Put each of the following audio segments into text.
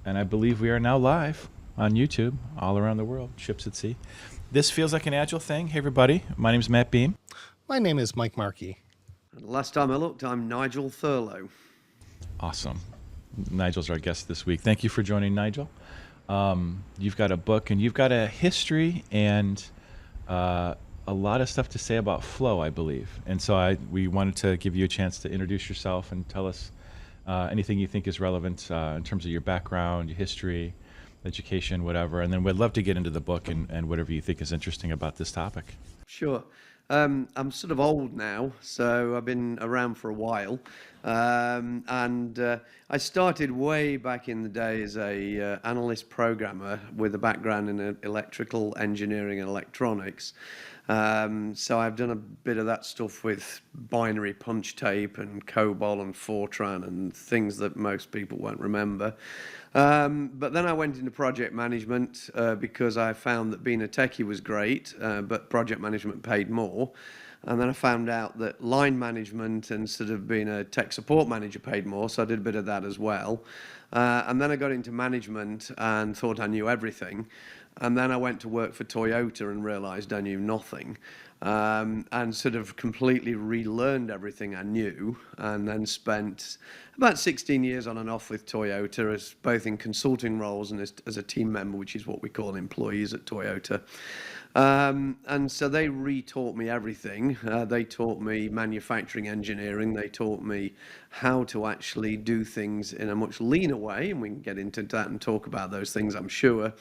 And I believe we are now live on YouTube all around the world, Ships at Sea. This feels like an Agile thing. Hey, everybody. My name is Matt Beam. My name is Mike Markey. And last time I looked, I'm Nigel Thurlow. Awesome. Nigel's our guest this week. Thank you for joining, Nigel. You've got a book and you've got a history and a lot of stuff to say about flow, I believe. And so we wanted to give you a chance to introduce yourself and tell us anything you think is relevant in terms of your background, your history, education, whatever. And then we'd love to get into the book and whatever you think is interesting about this topic. Sure. I'm sort of old now, so I've been around for a while. I started way back in the day as a analyst programmer with a background in electrical engineering and electronics. So I've done a bit of that stuff with binary punch tape and COBOL and Fortran and things that most people won't remember. But then I went into project management because I found that being a techie was great, but project management paid more. And then I found out that line management and sort of being a tech support manager paid more, so I did a bit of that as well. And then I got into management and thought I knew everything. And then I went to work for Toyota and realized I knew nothing. And sort of completely relearned everything I knew, and then spent about 16 years on and off with Toyota, as both in consulting roles and as a team member, which is what we call employees at Toyota. And so they re-taught me everything. They taught me manufacturing engineering. They taught me how to actually do things in a much leaner way, and we can get into that and talk about those things, I'm sure.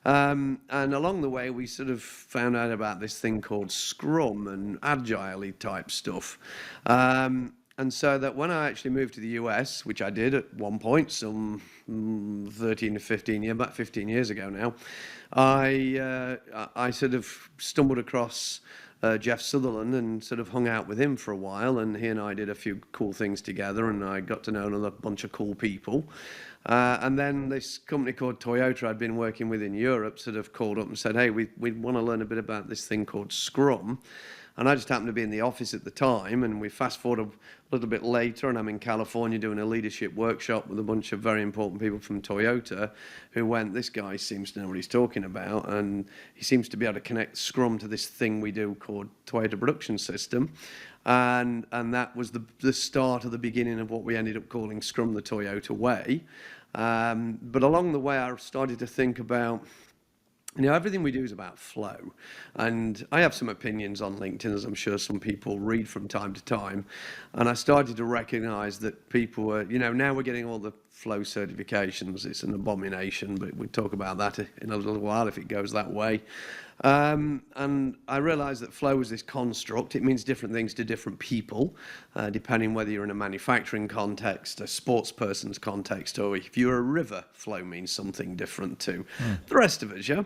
And along the way, we sort of found out about this thing called Scrum and Agile type stuff. And so that when I actually moved to the US, which I did at one point, some 13 to 15 years, about 15 years ago now, I sort of stumbled across Jeff Sutherland and sort of hung out with him for a while, and he and I did a few cool things together, and I got to know another bunch of cool people. And then this company called Toyota I'd been working with in Europe sort of called up and said, hey, we want to learn a bit about this thing called Scrum. And I just happened to be in the office at the time, and we fast forward a little bit later, and I'm in California doing a leadership workshop with a bunch of very important people from Toyota who went, this guy seems to know what he's talking about, and he seems to be able to connect Scrum to this thing we do called Toyota Production System. And that was the start of the beginning of what we ended up calling Scrum the Toyota Way. But along the way, I started to think about, everything we do is about flow. And I have some opinions on LinkedIn, as I'm sure some people read from time to time. And I started to recognize that people were, now we're getting all the flow certifications. It's an abomination, but we'll talk about that in a little while if it goes that way. And I realized that flow is this construct. It means different things to different people, depending whether you're in a manufacturing context, a sports person's context, or if you're a river, flow means something different to the rest of us, yeah?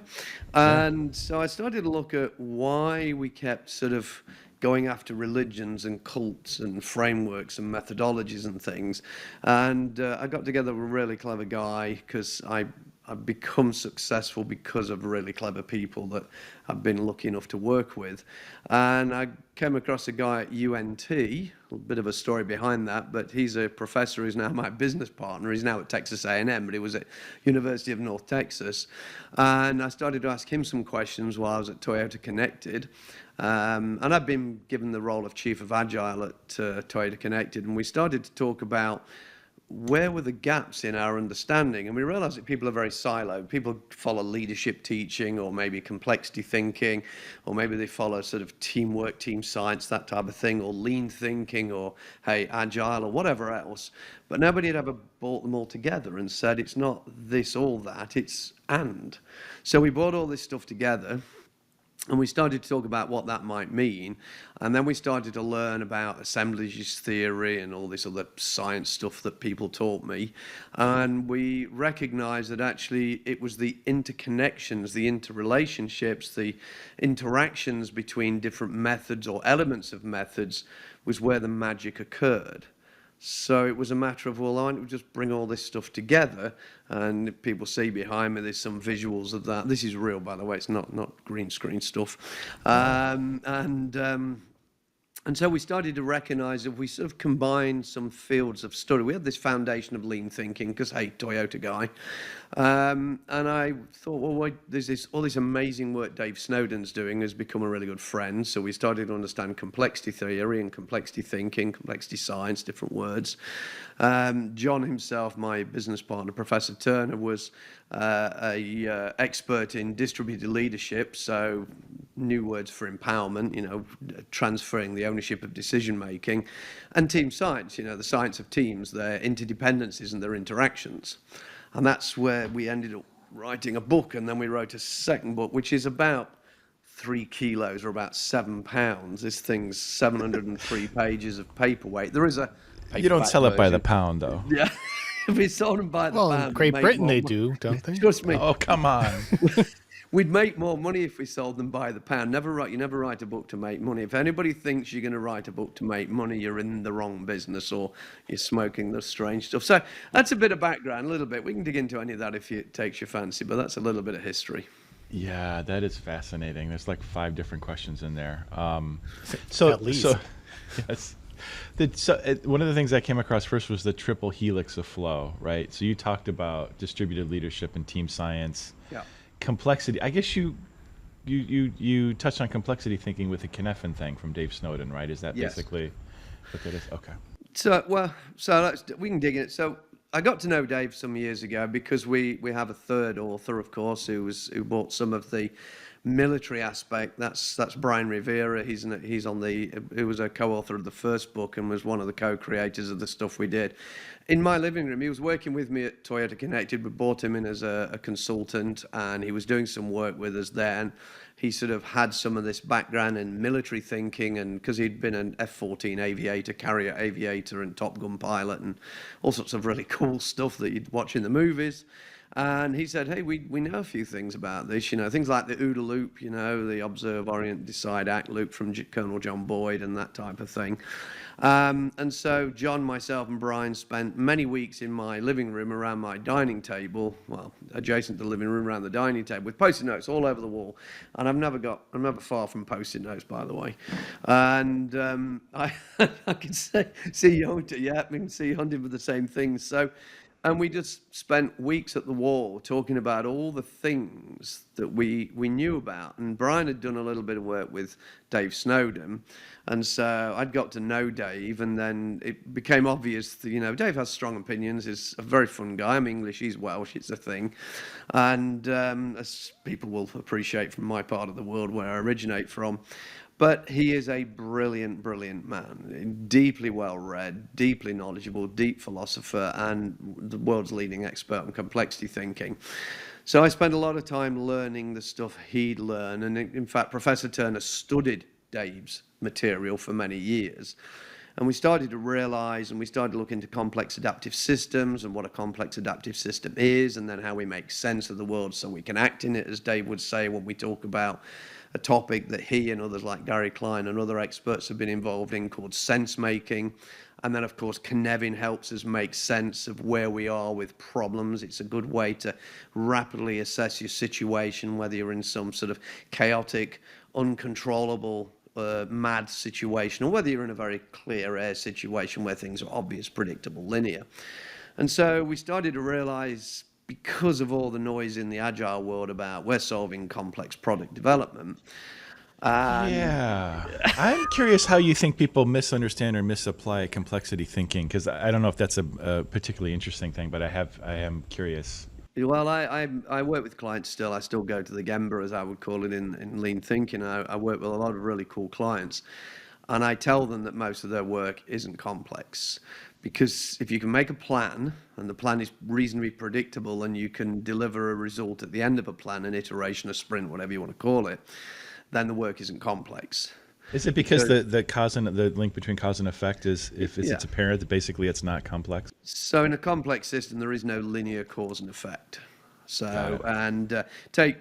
And so I started to look at why we kept sort of going after religions and cults and frameworks and methodologies and things. And I got together with a really clever guy because I've become successful because of really clever people that I've been lucky enough to work with. And I came across a guy at UNT, a bit of a story behind that, but he's a professor who's now my business partner. He's now at Texas A&M, but he was at University of North Texas. And I started to ask him some questions while I was at Toyota Connected. And I've been given the role of Chief of Agile at Toyota Connected, and we started to talk about where were the gaps in our understanding? And we realized that people are very siloed. People follow leadership teaching, or maybe complexity thinking, or maybe they follow sort of teamwork, team science, that type of thing, or lean thinking, or, hey, agile, or whatever else. But nobody had ever brought them all together and said, it's not this or that, it's and. So we brought all this stuff together, and we started to talk about what that might mean. And then we started to learn about assemblages theory and all this other science stuff that people taught me. And we recognized that actually it was the interconnections, the interrelationships, the interactions between different methods or elements of methods was where the magic occurred. So it was a matter of, well, why don't we just bring all this stuff together? And people see behind me, there's some visuals of that. This is real, by the way. It's not green screen stuff. And so we started to recognize if we sort of combine some fields of study, we had this foundation of lean thinking, because, hey, Toyota guy. And I thought, well, there's all this amazing work Dave Snowden's doing has become a really good friend. So we started to understand complexity theory and complexity thinking, complexity science, different words. John himself, my business partner, Professor Turner, was a expert in distributed leadership, so new words for empowerment, transferring the ownership of decision making, and team science, the science of teams, their interdependencies and their interactions. And that's where we ended up writing a book, and then we wrote a second book, which is about 3 kilos or about 7 pounds. This thing's 703 pages of paperweight. There is a You don't sell it by the pound, though. Yeah. If we sold them by the Well, pound, in Great we'd make Britain more they money. do, don't they? Trust me. Oh, come on. We'd make more money if we sold them by the pound. You never write a book to make money. If anybody thinks you're going to write a book to make money, you're in the wrong business, or you're smoking the strange stuff. So that's a bit of background, a little bit. We can dig into any of that if it takes your fancy, but that's a little bit of history. Yeah, that is fascinating. There's like 5 different questions in there. At least. Yes. One of the things I came across first was the triple helix of flow, right? So you talked about distributed leadership and team science. Yeah. Complexity. I guess you touched on complexity thinking with the Cynefin thing from Dave Snowden, right? Is that Yes. basically what that is? Okay. So we can dig in it. So I got to know Dave some years ago because we have a third author, of course, who brought some of the military aspect. That's Brian Rivera. He was a co-author of the first book and was one of the co-creators of the stuff we did. In my living room, he was working with me at Toyota Connected. We brought him in as a consultant, and he was doing some work with us then. He sort of had some of this background in military thinking, and because he'd been an F-14 aviator, carrier aviator, and Top Gun pilot, and all sorts of really cool stuff that you'd watch in the movies. And he said, hey, we know a few things about this, things like the OODA loop, the observe, orient, decide, act loop from Colonel John Boyd and that type of thing. And so John, myself, and Brian spent many weeks in my living room around my dining table, well, adjacent to the living room around the dining table, with Post-it notes all over the wall. And I'm never far from Post-it notes, by the way. And I can see you hunting, yeah, I can see you hunting for the same things. And we just spent weeks at the wall talking about all the things that we knew about. And Brian had done a little bit of work with Dave Snowden. And so I'd got to know Dave, and then it became obvious that, Dave has strong opinions, is a very fun guy. I'm English, he's Welsh, it's a thing. And as people will appreciate from my part of the world where I originate from. But he is a brilliant, brilliant man, deeply well-read, deeply knowledgeable, deep philosopher, and the world's leading expert on complexity thinking. So I spent a lot of time learning the stuff he'd learned. And in fact, Professor Turner studied Dave's material for many years. And we started to realize, and we started to look into complex adaptive systems and what a complex adaptive system is, and then how we make sense of the world so we can act in it, as Dave would say when we talk about a topic that he and others like Gary Klein and other experts have been involved in called sense making. And then, of course, Cynefin helps us make sense of where we are with problems. It's a good way to rapidly assess your situation, whether you're in some sort of chaotic, uncontrollable, mad situation, or whether you're in a very clear air situation where things are obvious, predictable, linear. And so we started to realize, because of all the noise in the agile world about we're solving complex product development. Yeah. I'm curious how you think people misunderstand or misapply complexity thinking, because I don't know if that's a particularly interesting thing, but I am curious. Well, I work with clients still. I still go to the Gemba, as I would call it, in lean thinking. I work with a lot of really cool clients. And I tell them that most of their work isn't complex. Because if you can make a plan, and the plan is reasonably predictable, and you can deliver a result at the end of a plan, an iteration, a sprint, whatever you want to call it, then the work isn't complex. Is it because the link between cause and effect is, if it's apparent that basically it's not complex? So in a complex system, there is no linear cause and effect. So, and take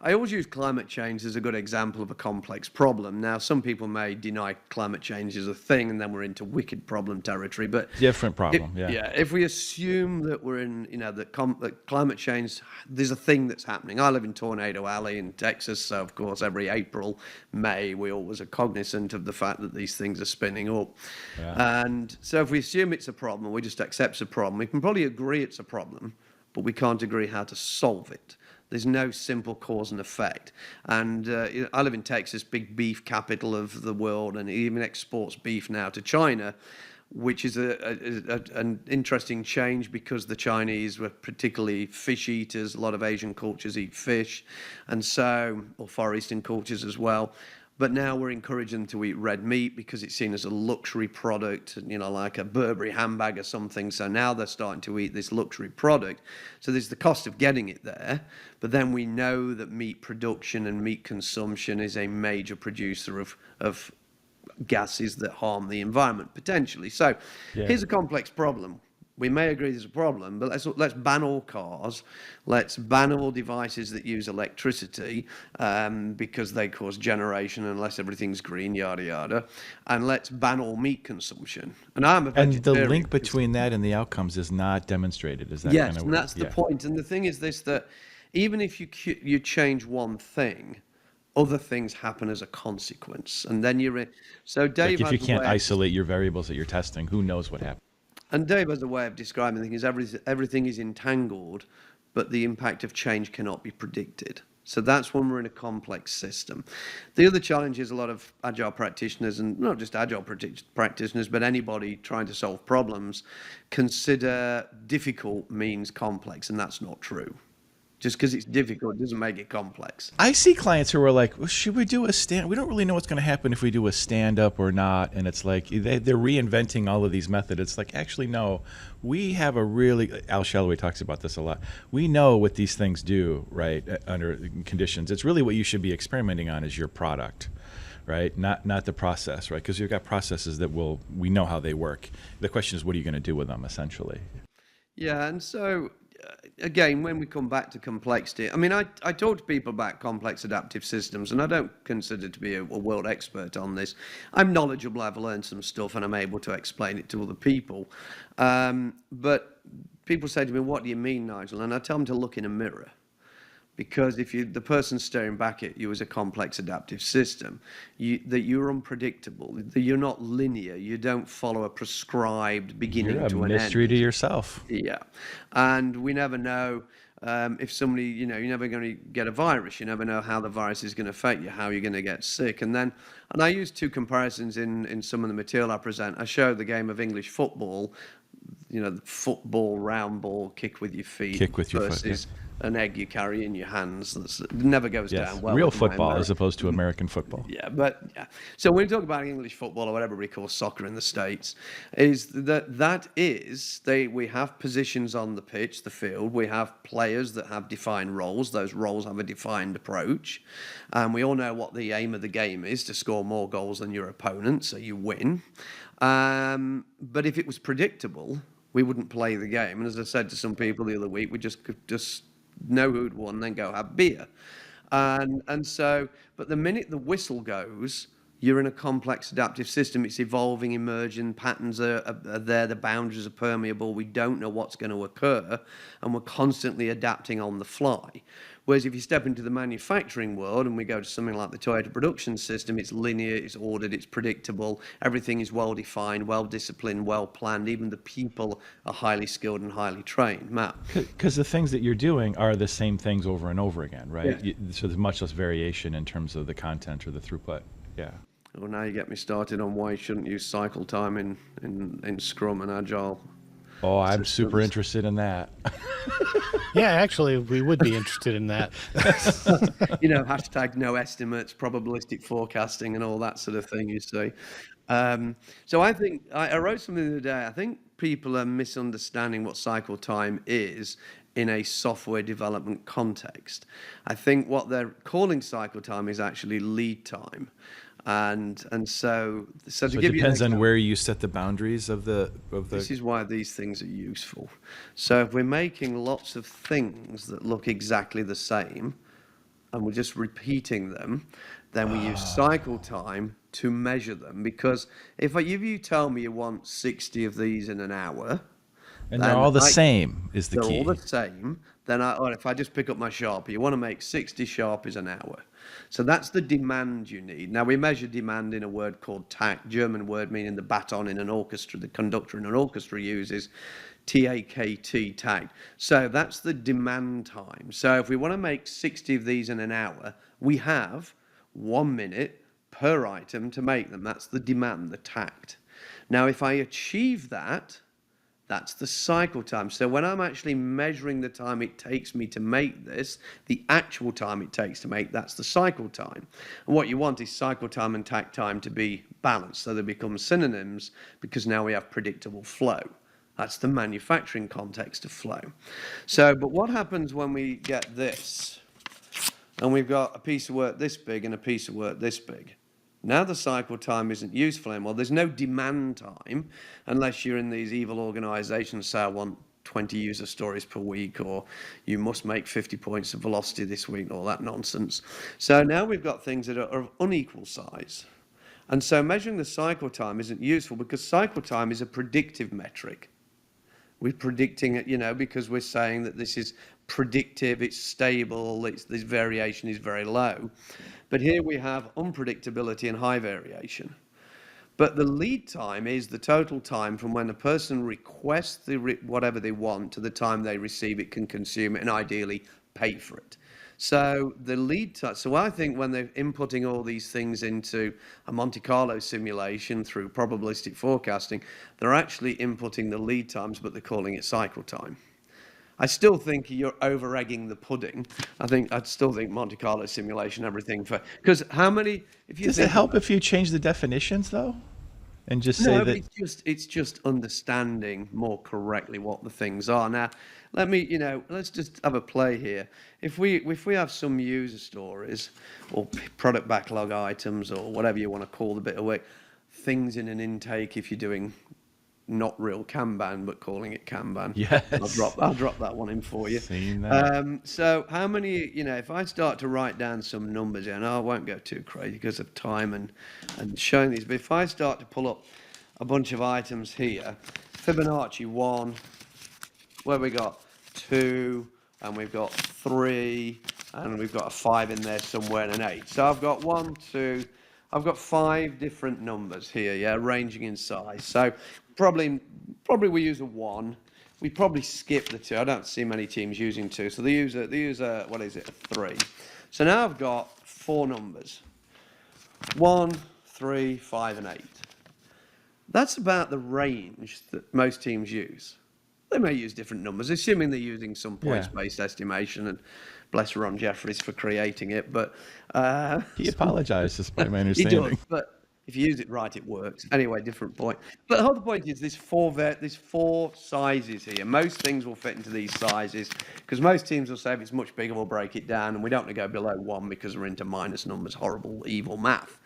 I always use climate change as a good example of a complex problem. Now, some people may deny climate change is a thing, and then we're into wicked problem territory. But Different problem, yeah. yeah, if we assume that we're in, that climate change, there's a thing that's happening. I live in Tornado Alley in Texas, so of course every April, May, we always are cognizant of the fact that these things are spinning up. Yeah. And so if we assume it's a problem, we just accept it's a problem. We can probably agree it's a problem, but we can't agree how to solve it. There's no simple cause and effect. And I live in Texas, big beef capital of the world, and it even exports beef now to China, which is an interesting change because the Chinese were particularly fish eaters. A lot of Asian cultures eat fish, and so, or Far Eastern cultures as well. But now we're encouraging them to eat red meat because it's seen as a luxury product, like a Burberry handbag or something. So now they're starting to eat this luxury product. So there's the cost of getting it there. But then we know that meat production and meat consumption is a major producer of gases that harm the environment, potentially. So here's a complex problem. We may agree there's a problem, but let's ban all cars. Let's ban all devices that use electricity because they cause generation unless everything's green, yada, yada. And let's ban all meat consumption. And I'm a vegetarian. And the link between that and the outcomes is not demonstrated. Is that yes, kind of and that's the point. And the thing is this, that even if you change one thing, other things happen as a consequence. And then you're in. So Dave, if you can't isolate your variables that you're testing, who knows what happens? And Dave has a way of describing things. Everything is entangled, but the impact of change cannot be predicted. So that's when we're in a complex system. The other challenge is a lot of agile practitioners, and not just agile practitioners, but anybody trying to solve problems, consider difficult means complex, and that's not true. Just because it's difficult doesn't make it complex. I see clients who are like, well, should we do a stand? We don't really know what's going to happen if we do a stand-up or not. And it's like they're reinventing all of these methods. It's like, actually, no. We have a really, Al Shalloway talks about this a lot. We know what these things do, right, under conditions. It's really what you should be experimenting on is your product, right? Not the process, right? Because you've got processes that we know how they work. The question is, what are you going to do with them, essentially? Yeah, and so again, when we come back to complexity, I mean, I talk to people about complex adaptive systems, and I don't consider to be a world expert on this. I'm knowledgeable, I've learned some stuff, and I'm able to explain it to other people. But people say to me, what do you mean, Nigel? And I tell them to look in a mirror. Because if the person's staring back at you as a complex adaptive system, that you're unpredictable, that you're not linear, you don't follow a prescribed beginning to an end. You're a mystery to yourself. Yeah, and we never know if somebody, you're never going to get a virus. You never know how the virus is going to affect you, how you're going to get sick. And I use two comparisons in some of the material I present. I show the game of English football, the football, round ball, kick with your feet. Kick with your versus foot. Yeah. An egg you carry in your hands. It never goes down well. Real football as opposed to American football. Yeah, but yeah. So when we talk about English football or whatever everybody calls soccer in the States, is we have positions on the pitch, the field. We have players that have defined roles. Those roles have a defined approach. And we all know what the aim of the game is, to score more goals than your opponent, so you win. But if it was predictable, we wouldn't play the game. And as I said to some people the other week, we just know who'd won, then go have beer. And so, but the minute the whistle goes, you're in a complex adaptive system. It's evolving, emerging, patterns are there, the boundaries are permeable, we don't know what's going to occur, and we're constantly adapting on the fly. Whereas if you step into the manufacturing world and we go to something like the Toyota production system, it's linear, it's ordered, it's predictable, everything is well-defined, well-disciplined, well-planned, even the people are highly skilled and highly trained. Matt? Because the things that you're doing are the same things over and over again, right? Yeah. So there's much less variation in terms of the content or the throughput. Yeah. Well, now you get me started on why you shouldn't use cycle time in Scrum and Agile. Oh, I'm super interested in that. Yeah, actually, we would be interested in that. Hashtag no estimates, probabilistic forecasting, and all that sort of thing, you see. So I think, I wrote something the other day, I think people are misunderstanding what cycle time is in a software development context. I think what they're calling cycle time is actually lead time. And so to give you an it depends on example, where you set the boundaries of the. This is why these things are useful. So if we're making lots of things that look exactly the same, and we're just repeating them, then we use cycle time to measure them. Because if you tell me you want 60 of these in an hour, And they're then all the same is the they're key. all the same, then or if I just pick up my Sharpie, you want to make 60 Sharpies an hour. So that's the demand you need. Now, we measure demand in a word called TACT, German word meaning the baton in an orchestra, the conductor in an orchestra uses TAKT, TACT. So that's the demand time. So if we want to make 60 of these in an hour, we have 1 minute per item to make them. That's the demand, the TACT. Now, if I achieve that, that's the cycle time. So when I'm actually measuring the time it takes me to make this, the actual time it takes to make, that's the cycle time. And what you want is cycle time and takt time to be balanced, so they become synonyms, because now we have predictable flow. That's the manufacturing context of flow. So, but what happens when we get this, and we've got a piece of work this big and a piece of work this big? Now the cycle time isn't useful anymore. There's no demand time unless you're in these evil organizations say, I want 20 user stories per week, or you must make 50 points of velocity this week, all that nonsense. So now we've got things that are of unequal size. And so measuring the cycle time isn't useful, because cycle time is a predictive metric. We're predicting it, because we're saying that this is predictive, it's stable, this variation is very low. But here we have unpredictability and high variation. But the lead time is the total time from when a person requests whatever they want to the time they receive it, can consume it, and ideally pay for it. So the lead time, so I think when they're inputting all these things into a Monte Carlo simulation through probabilistic forecasting, they're actually inputting the lead times, but they're calling it cycle time. I still think you're over-egging the pudding. I'd still think Monte Carlo simulation, everything because how many, if you Does it help if you change the definitions though? And just say that it's just understanding more correctly what the things are. Now, let's just have a play here. If we have some user stories or product backlog items or whatever you want to call the bit of work, things in an intake, if you're doing not real Kanban, but calling it Kanban. Yes. I'll drop that one in for you. Seen that. So how many, if I start to write down some numbers here, and I won't go too crazy because of time and showing these, but if I start to pull up a bunch of items here, Fibonacci 1, where we got 2, and we've got 3, and we've got a 5 in there somewhere and an 8. So I've got 1, 2, I've got 5 different numbers here, ranging in size. So probably we use a 1. We probably skip the 2. I don't see many teams using 2. So they use a what is it, a 3. So now I've got 4 numbers. 1, 3, 5, and 8. That's about the range that most teams use. They may use different numbers, assuming they're using some points-based estimation, and bless Ron Jeffries for creating it. But He apologized, despite my he understanding. does, but if you use it right, it works. Anyway, different point. But the whole point is there's 4 sizes here. Most things will fit into these sizes, because most teams will say if it's much bigger, we'll break it down, and we don't want to go below 1 because we're into minus numbers, horrible, evil math.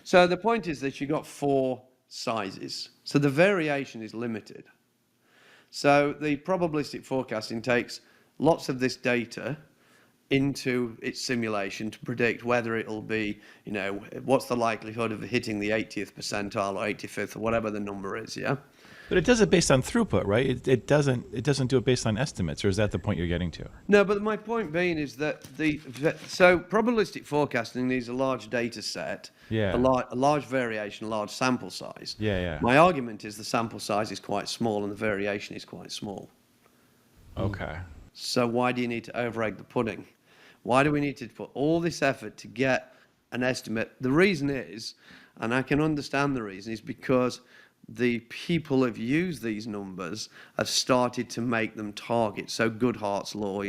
So the point is that you've got 4 sizes. So the variation is limited. So the probabilistic forecasting takes lots of this data into its simulation to predict whether it'll be, what's the likelihood of hitting the 80th percentile or 85th or whatever the number is, yeah? But it does it based on throughput, right? It doesn't do it based on estimates, or is that the point you're getting to? No, but my point being is that so probabilistic forecasting needs a large data set, Yeah. a large variation, a large sample size. Yeah. My argument is the sample size is quite small and the variation is quite small. Okay. So why do you need to over-egg the pudding? Why do we need to put all this effort to get an estimate? The reason is, and I can understand the reason, is because the people who've used these numbers have started to make them targets. So Goodhart's law,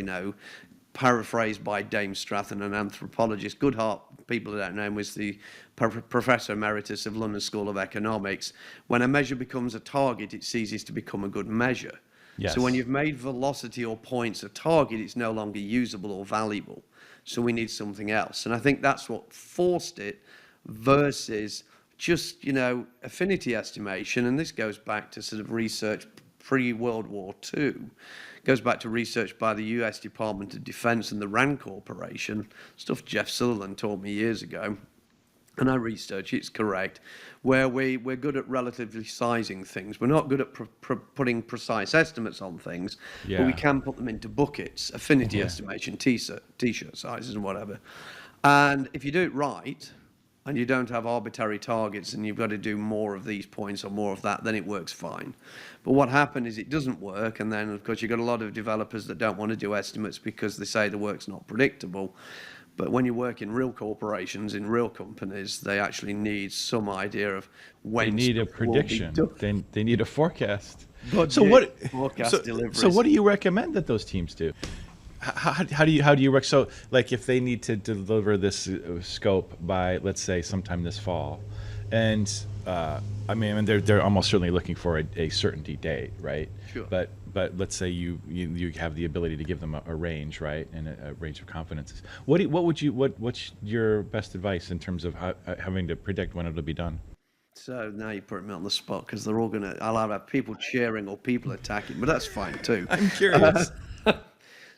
paraphrased by Dame Stratton, an anthropologist. Goodhart, people who don't know him, was the Professor Emeritus of London School of Economics. When a measure becomes a target, it ceases to become a good measure. Yes. So when you've made velocity or points a target, it's no longer usable or valuable. So we need something else. And I think that's what forced it versus just, affinity estimation. And this goes back to sort of research pre-World War II. Goes back to research by the US Department of Defense and the RAND Corporation, stuff Jeff Sutherland taught me years ago. And I research, it's correct, where we're good at relatively sizing things. We're not good at putting precise estimates on things, but we can put them into buckets, affinity estimation, t-shirt sizes and whatever. And if you do it right, and you don't have arbitrary targets and you've got to do more of these points or more of that, then it works fine. But what happened is it doesn't work, and then, of course, you've got a lot of developers that don't want to do estimates because they say the work's not predictable. But when you work in real corporations, in real companies, they actually need some idea of when they need a stuff will be prediction. done. They need a forecast. Budget, So what? forecast deliveries. So what do you recommend that those teams do? How do you so like if they need to deliver this scope by, let's say, sometime this fall, and I mean they're almost certainly looking for a certainty date, right? Sure. But let's say you have the ability to give them a range, right, and a range of confidences. What's your best advice in terms of having to predict when it'll be done? So now you put me on the spot because they're all I'll either have people cheering or people attacking, but that's fine too. I'm curious.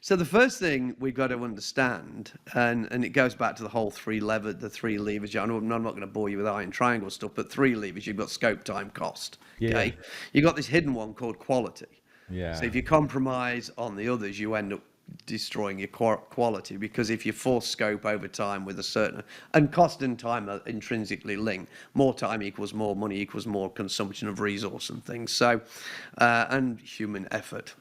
So the first thing we've got to understand, and it goes back to the whole the three levers. I'm not going to bore you with iron triangle stuff, but 3 levers. You've got scope, time, cost. Okay, you've got this hidden one called quality. Yeah. So if you compromise on the others, you end up destroying your quality, because if you force scope over time with a certain, and cost and time are intrinsically linked. More time equals more money equals more consumption of resource and things. So, and human effort.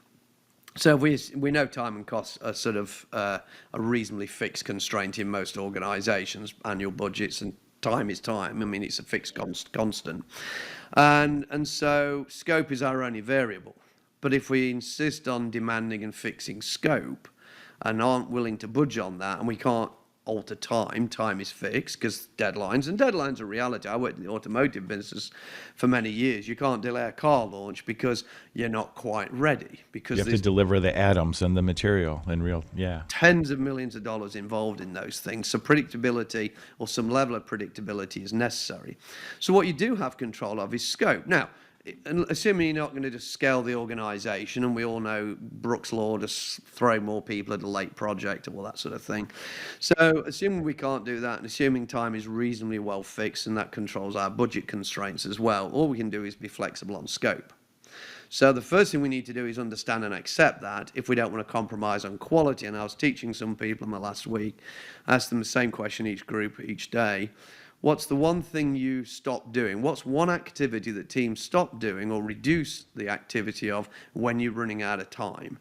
So we know time and costs are sort of a reasonably fixed constraint in most organisations, annual budgets, and time is time. I mean, it's a fixed constant. And so scope is our only variable. But if we insist on demanding and fixing scope and aren't willing to budge on that, and we can't alter time is fixed because deadlines are reality. I worked in the automotive business for many years. You can't delay a car launch because you're not quite ready, because You have to deliver the atoms and the material in real, tens of millions of dollars involved in those things. So predictability, or some level of predictability, is necessary. So what you do have control of is scope. Now, assuming you're not going to just scale the organization, and we all know Brooks' law, just throw more people at a late project or all that sort of thing. So assuming we can't do that, and assuming time is reasonably well fixed, and that controls our budget constraints as well, all we can do is be flexible on scope. So the first thing we need to do is understand and accept that if we don't want to compromise on quality. And I was teaching some people in my last week, asked them the same question each group each day. What's the one thing you stop doing? What's one activity that teams stop doing or reduce the activity of when you're running out of time?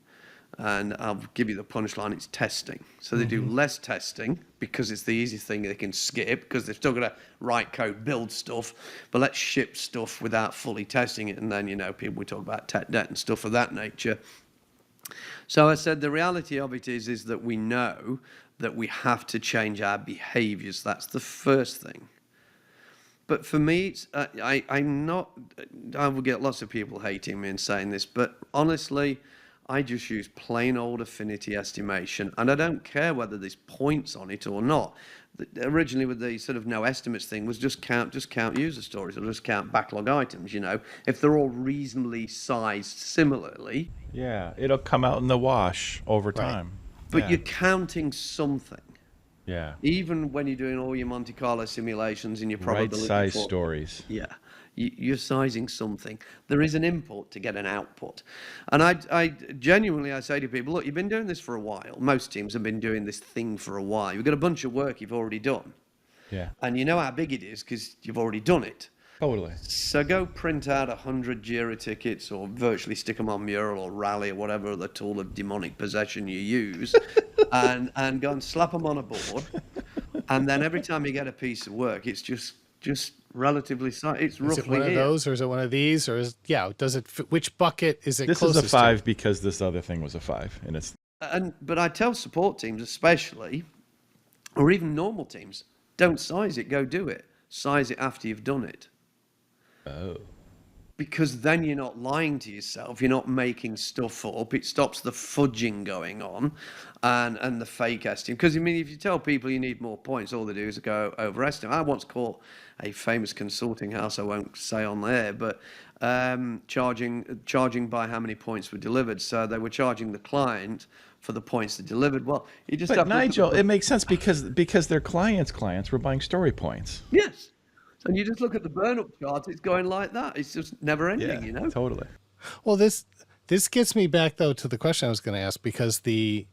And I'll give you the punchline, it's testing. So they do less testing because it's the easy thing they can skip, because they've still got to write code, build stuff, but let's ship stuff without fully testing it. And then, we talk about HTAT and stuff of that nature. So I said the reality of it is that we know that we have to change our behaviors. That's the first thing. But for me, it's, I will get lots of people hating me and saying this, but honestly, I just use plain old affinity estimation, and I don't care whether there's points on it or not. Originally, with the sort of no estimates thing, was just count user stories, or just count backlog items. If they're all reasonably sized similarly. Yeah, it'll come out in the wash over time. But you're counting something. Yeah. Even when you're doing all your Monte Carlo simulations and your probability. Right size stories. Yeah. You're sizing something. There is an input to get an output. And I genuinely say to people, look, you've been doing this for a while. Most teams have been doing this thing for a while. You've got a bunch of work you've already done. Yeah. And you know how big it is because you've already done it. Totally. So go print out 100 JIRA tickets, or virtually stick them on Mural or Rally or whatever other tool of demonic possession you use, and go and slap them on a board. And then every time you get a piece of work, it's just relatively sized. It's roughly. Is it one of those, or is it one of these, or does it fit, which bucket is it? This is a 5 because this other thing was a 5, and it's. But I tell support teams especially, or even normal teams, don't size it. Go do it. Size it after you've done it. Oh. because then you're not lying to yourself, you're not making stuff up, it stops the fudging going on and the fake estimate. Because, I mean, if you tell people you need more points, all they do is go overestimate. I once caught a famous consulting house, I won't say on there, but charging by how many points were delivered. So they were charging the client for the points they delivered. Well, you just But have to look at Nigel, the- it makes sense because their clients were buying story points. Yes. And you just look at the burn-up chart, it's going like that. It's just never ending, you know? Totally. Well, this gets me back though to the question I was going to ask, because the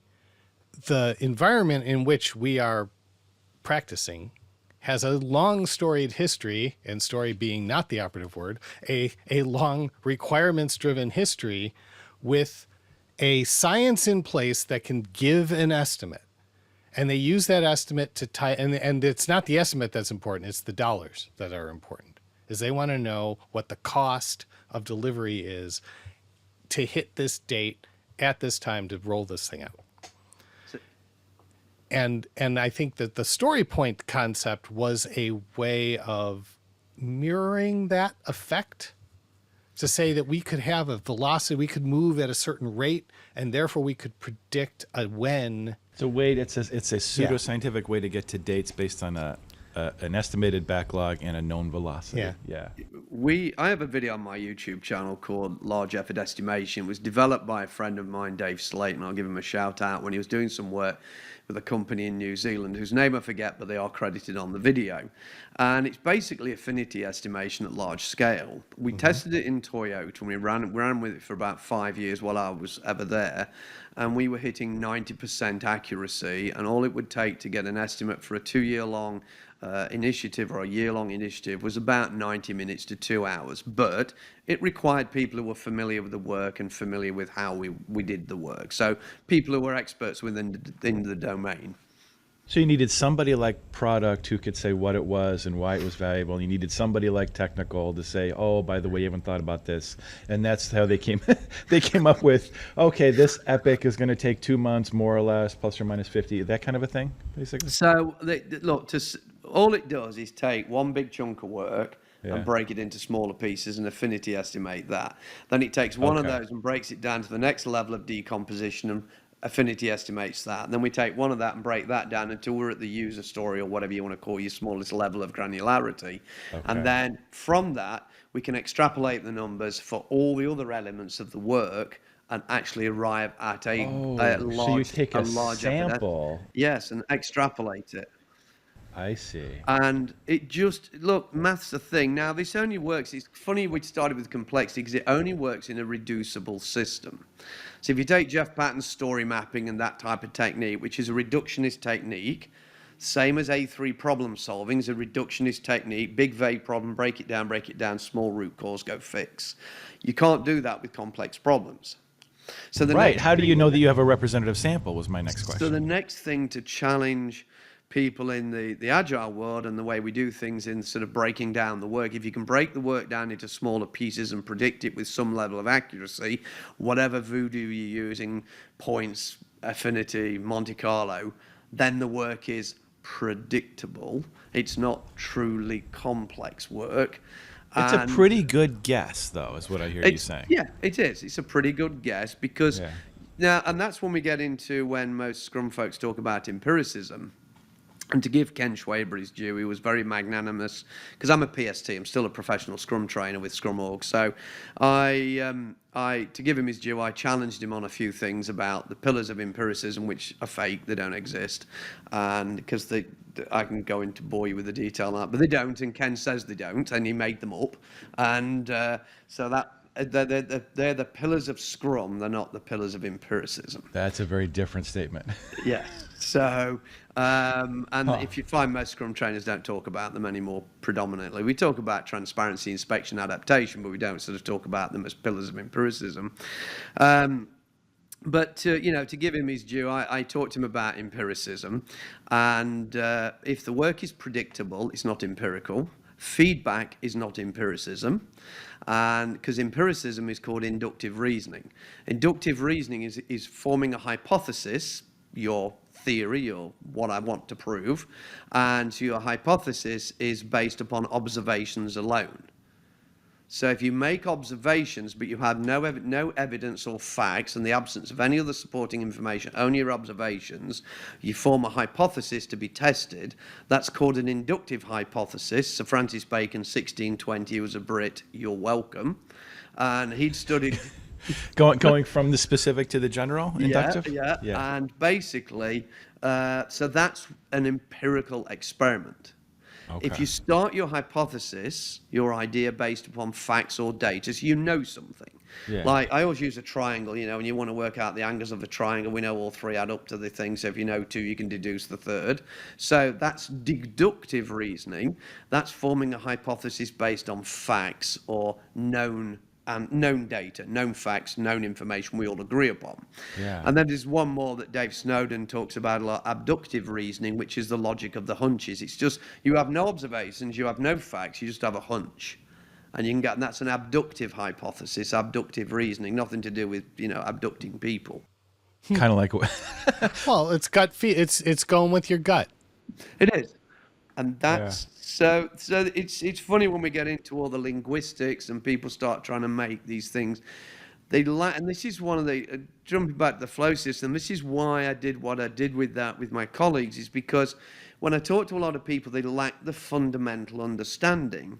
environment in which we are practicing has a long storied history, and story being not the operative word, a long requirements driven history with a science in place that can give an estimate. And they use that estimate to tie, and it's not the estimate that's important, it's the dollars that are important. Is they want to know what the cost of delivery is to hit this date at this time to roll this thing out. And I think that the story point concept was a way of mirroring that effect, to say that we could have a velocity, we could move at a certain rate, and therefore we could predict a when. It's a way. It's a pseudoscientific way to get to dates based on an estimated backlog and a known velocity. Yeah. I have a video on my YouTube channel called Large Effort Estimation. It was developed by a friend of mine, Dave Slayton. I'll give him a shout out, when he was doing some work with a company in New Zealand whose name I forget, but they are credited on the video. And it's basically affinity estimation at large scale. We tested it in Toyota, and we ran with it for about 5 years while I was ever there. And we were hitting 90% accuracy, and all it would take to get an estimate for a 2-year-long initiative or a year-long initiative was about 90 minutes to 2 hours. But it required people who were familiar with the work and familiar with how we did the work. So people who were experts within the domain. So you needed somebody like product who could say what it was and why it was valuable. And you needed somebody like technical to say, oh, by the way, you haven't thought about this. And that's how they came they came up with, okay, this epic is going to take 2 months, more or less, plus or minus 50, that kind of a thing, basically. So look, all it does is take one big chunk of work and break it into smaller pieces and affinity estimate that. Then it takes one of those and breaks it down to the next level of decomposition and affinity estimates that. And then we take one of that and break that down until we're at the user story, or whatever you want to call your smallest level of granularity. And then from that, we can extrapolate the numbers for all the other elements of the work and actually arrive at a large, so you take a large sample. Yes, and extrapolate it. I see. And it just, look, math's a thing. Now, this only works, it's funny we started with complexity because it only works in a reducible system. So if you take Jeff Patton's story mapping and that type of technique, which is a reductionist technique, same as A3 problem solving is a reductionist technique, big vague problem, break it down, small root cause, go fix. You can't do that with complex problems. So How do you know that you have a representative sample was my next question. So the next thing to challenge people in the agile world and the way we do things in sort of breaking down the work, if you can break the work down into smaller pieces and predict it with some level of accuracy, whatever voodoo you're using, points, affinity, Monte Carlo, then the work is predictable. It's not truly complex work. It's a pretty good guess, though, is what I hear you saying. Yeah, it is. It's a pretty good guess because now, and that's when we get into when most Scrum folks talk about empiricism. And to give Ken Schwaber his due, he was very magnanimous, because I'm a PST, I'm still a professional Scrum trainer with Scrum.org. So to give him his due, I challenged him on a few things about the pillars of empiricism, which are fake, they don't exist. And because I can go into bore you with the detail on that, but they don't, and Ken says they don't, and he made them up. And so that they're the pillars of Scrum, they're not the pillars of empiricism. That's a very different statement. Yes. So, if you find most Scrum trainers don't talk about them anymore predominantly. We talk about transparency, inspection, adaptation, but we don't sort of talk about them as pillars of empiricism. But to give him his due, I talked to him about empiricism. And if the work is predictable, it's not empirical. Feedback is not empiricism. And because empiricism is called inductive reasoning. Inductive reasoning is forming a hypothesis, your theory or what I want to prove, and so your hypothesis is based upon observations alone. So if you make observations, but you have no evidence or facts and the absence of any other supporting information, only your observations, you form a hypothesis to be tested. That's called an inductive hypothesis. Sir Francis Bacon, 1620, was a Brit. You're welcome. And he'd studied... Going from the specific to the general, inductive? Yeah. And basically, so that's an empirical experiment. Okay. If you start your hypothesis, your idea based upon facts or data, so you know something. Yeah. Like I always use a triangle, when you want to work out the angles of a triangle, we know all three add up to the thing. So if you know two, you can deduce the third. So that's deductive reasoning. That's forming a hypothesis based on facts or known data, known facts, known information we all agree upon. Yeah. And then there's one more that Dave Snowden talks about a lot, abductive reasoning, which is the logic of the hunches. It's just, you have no observations, you have no facts, you just have a hunch. And you can get, and that's an abductive hypothesis, abductive reasoning, nothing to do with, abducting people. Kind of like what... Well, it's it's going with your gut. It is. And that's so it's funny when we get into all the linguistics and people start trying to make these things. And this is one of the jumping back to the flow system. This is why I did what I did with that with my colleagues, is because when I talk to a lot of people, they lack the fundamental understanding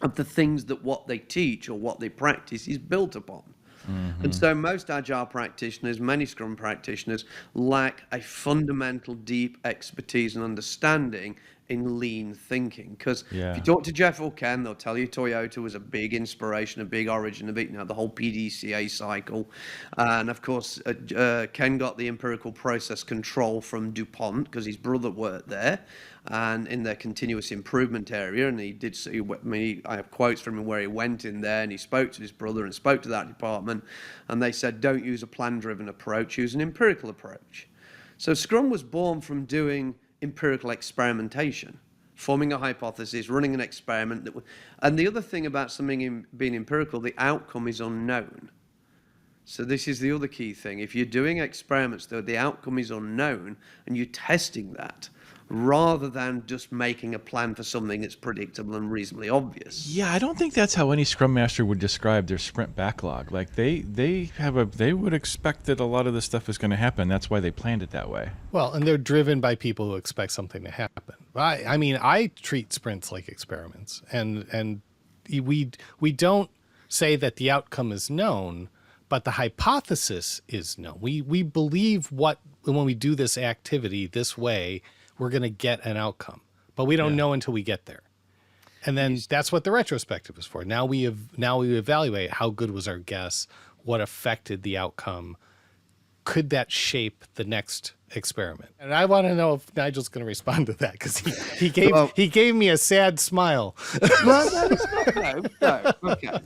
of the things that what they teach or what they practice is built upon. Mm-hmm. And so most Agile practitioners, many Scrum practitioners, lack a fundamental deep expertise and understanding in lean thinking. Because if you talk to Jeff or Ken, they'll tell you Toyota was a big inspiration, a big origin of it, the whole PDCA cycle. And of course, Ken got the empirical process control from DuPont because his brother worked there and in their continuous improvement area. And he did see, I have quotes from him where he went in there and he spoke to his brother and spoke to that department. And they said, don't use a plan-driven approach, use an empirical approach. So Scrum was born from doing empirical experimentation, forming a hypothesis, running an experiment. And the other thing about something being empirical, the outcome is unknown. So this is the other key thing. If you're doing experiments, though, the outcome is unknown, and you're testing that, rather than just making a plan for something that's predictable and reasonably obvious. Yeah, I don't think that's how any Scrum Master would describe their sprint backlog. Like they would expect that a lot of this stuff is going to happen. That's why they planned it that way. Well, and they're driven by people who expect something to happen. I mean, I treat sprints like experiments, and we don't say that the outcome is known, but the hypothesis is known. We believe when we do this activity this way, we're going to get an outcome, but we don't know until we get there. And then that's what the retrospective is for. Now we evaluate how good was our guess, what affected the outcome. Could that shape the next experiment? And I want to know if Nigel's going to respond to that, because he gave me a sad smile. No. Okay.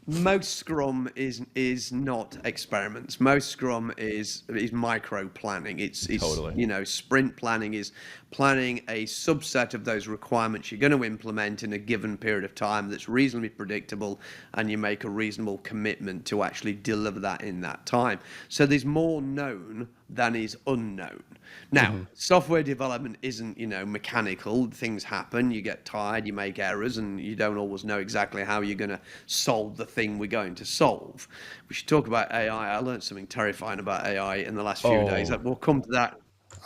Most Scrum is not experiments. Most Scrum is micro planning. It's Totally. Sprint planning is planning a subset of those requirements you're going to implement in a given period of time that's reasonably predictable, and you make a reasonable commitment to actually deliver that in that time. So there's more known than is unknown. Now, software development isn't, mechanical. Things happen, you get tired, you make errors, and you don't always know exactly how you're going to solve the thing we're going to solve. We should talk about AI. I learned something terrifying about AI in the last few days. We'll come to that.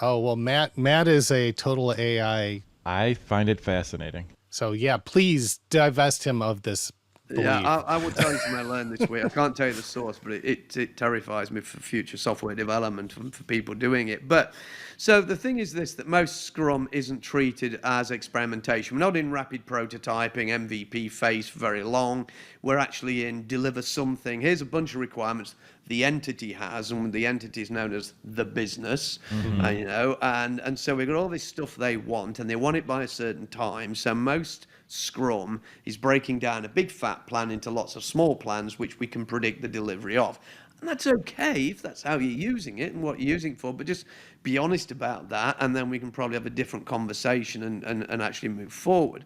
Oh, well, Matt is a total AI. I find it fascinating. So, yeah, please divest him of this belief. Yeah, I will tell you something I learned this week. I can't tell you the source, but it terrifies me for future software development and for people doing it. But so the thing is this, that most Scrum isn't treated as experimentation. We're not in rapid prototyping, MVP phase for very long. We're actually in deliver something. Here's a bunch of requirements the entity has, and the entity is known as the business, and so we've got all this stuff they want, and they want it by a certain time. So most Scrum is breaking down a big fat plan into lots of small plans, which we can predict the delivery of. And that's okay if that's how you're using it and what you're using it for, but just be honest about that, and then we can probably have a different conversation and actually move forward.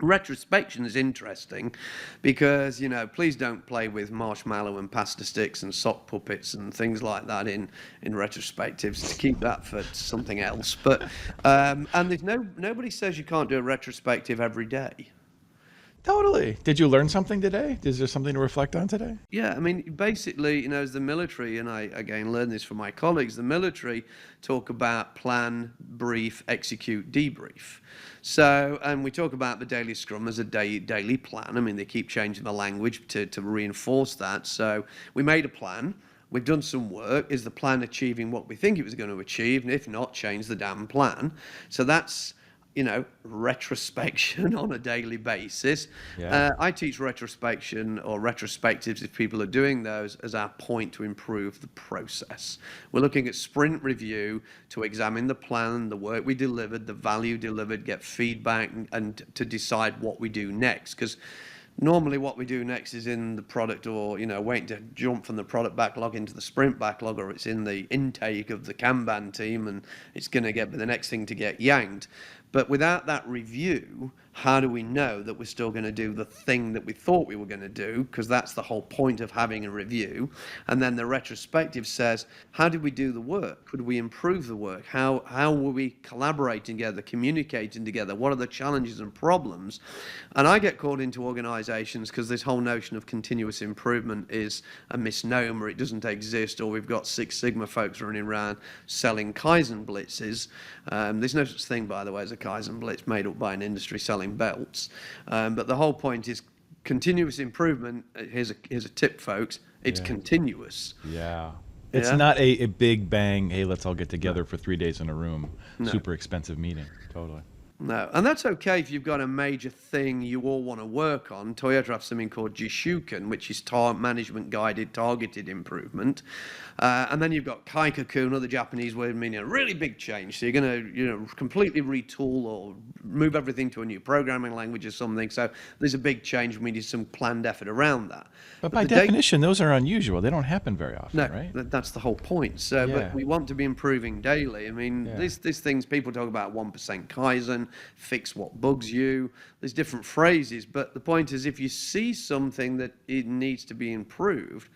Retrospection is interesting because, please don't play with marshmallow and pasta sticks and sock puppets and things like that in retrospectives. To keep that for something else. But and there's nobody says you can't do a retrospective every day. Totally. Did you learn something today? Is there something to reflect on today? Yeah, I mean, basically, as the military, and I again learned this from my colleagues, the military talk about plan, brief, execute, debrief. So, and we talk about the daily scrum as a daily plan. I mean, they keep changing the language to reinforce that. So we made a plan. We've done some work. Is the plan achieving what we think it was going to achieve? And if not, change the damn plan. So that's retrospection on a daily basis. Yeah. I teach retrospection or retrospectives, if people are doing those, as our point to improve the process. We're looking at sprint review to examine the plan, the work we delivered, the value delivered, get feedback, and to decide what we do next. Because normally what we do next is in the product, or waiting to jump from the product backlog into the sprint backlog, or it's in the intake of the Kanban team, and it's going to get the next thing to get yanked. But without that review, how do we know that we're still going to do the thing that we thought we were going to do? Because that's the whole point of having a review. And then the retrospective says, how did we do the work? Could we improve the work? How were we collaborating together, communicating together? What are the challenges and problems? And I get called into organizations because this whole notion of continuous improvement is a misnomer. It doesn't exist, or we've got Six Sigma folks running around selling Kaizen blitzes. There's no such thing, by the way, as a Kaizen blitz made up by an industry selling belts. But the whole point is continuous improvement. Here's a tip, folks. It's continuous. Yeah. It's not a big bang, hey, let's all get together for 3 days in a room. No. Super expensive meeting. Totally. No, and that's okay if you've got a major thing you all want to work on. Toyota have something called Jishuken, which is management guided targeted improvement. And then you've got Kaikaku, another Japanese word meaning a really big change. So you're going to completely retool or move everything to a new programming language or something. So there's a big change, and we need some planned effort around that. But by definition, those are unusual. They don't happen very often, No, right? that's the whole point. So, Yeah. but we want to be improving daily. I mean, these things, people talk about 1% Kaizen, fix what bugs you. There's different phrases, but the point is, if you see something that it needs to be improved,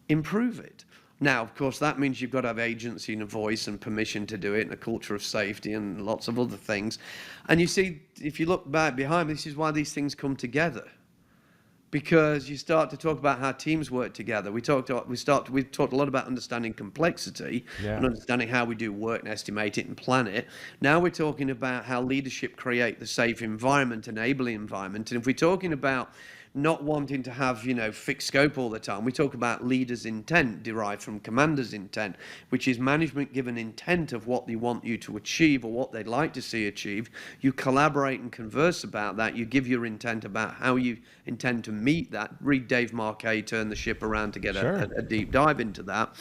improve it. Now, of course, that means you've got to have agency and a voice and permission to do it, and a culture of safety and lots of other things. And you see, if you look back behind, this is why these things come together. Because you start to talk about how teams work together. We talked a lot about understanding complexity and understanding how we do work and estimate it and plan it. Now we're talking about how leadership create the safe environment, enabling environment. And if we're talking about not wanting to have, fixed scope all the time, we talk about leaders' intent derived from commanders' intent, which is management given intent of what they want you to achieve or what they'd like to see achieved. You collaborate and converse about that. You give your intent about how you intend to meet that. Read Dave Marquet, Turn the Ship Around, to get a deep dive into that.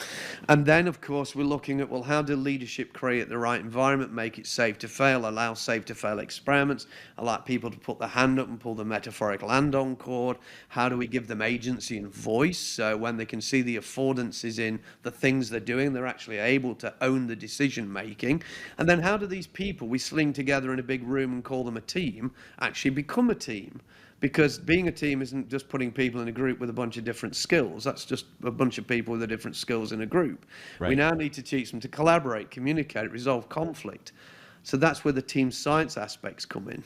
And then, of course, we're looking at, well, how do leadership create the right environment, make it safe to fail, allow safe to fail experiments, allow people to put their hand up and pull the metaphorical hand on cord. How do we give them agency and voice, so when they can see the affordances in the things they're doing, they're actually able to own the decision making? And then how do these people we sling together in a big room and call them a team actually become a team? Because being a team isn't just putting people in a group with a bunch of different skills. That's just a bunch of people with the different skills in a group. Right. We now need to teach them to collaborate, communicate, resolve conflict. So that's where the team science aspects come in.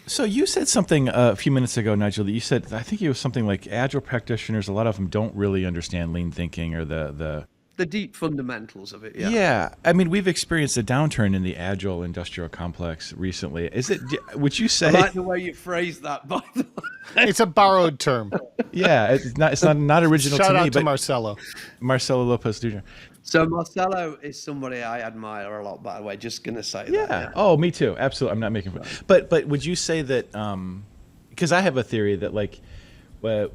So you said something a few minutes ago, Nigel, that you said, I think it was something like Agile practitioners, a lot of them don't really understand lean thinking or the deep fundamentals of it. Yeah. I mean, we've experienced a downturn in the Agile industrial complex recently. Is it, would you say? I like the way you phrased that, by the way. It's a borrowed term. Yeah, it's not original to me. Shout out to but Marcelo Lopez Jr. So Marcelo is somebody I admire a lot, by the way. Just going to say that. Yeah. Oh, me too. Absolutely. I'm not making fun. But would you say that, because I have a theory that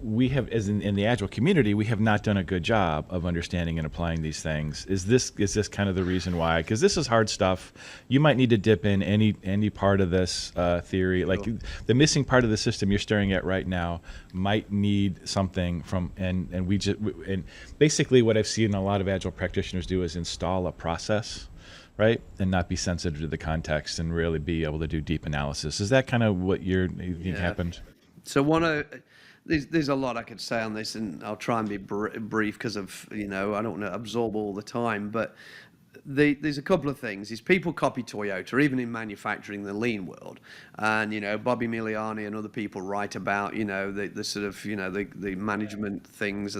we have, as in the Agile community, we have not done a good job of understanding and applying these things. Is this kind of the reason why? Because this is hard stuff. You might need to dip in any part of this theory. Like the missing part of the system you're staring at right now might need something from, and basically what I've seen a lot of Agile practitioners do is install a process, right, and not be sensitive to the context and really be able to do deep analysis. Is that kind of what you think happened? So there's a lot I could say on this, and I'll try and be brief because of, I don't want to absorb all the time, but there's a couple of things. Is people copy Toyota, even in manufacturing, the lean world, and Bobby Miliani and other people write about the sort of the management things,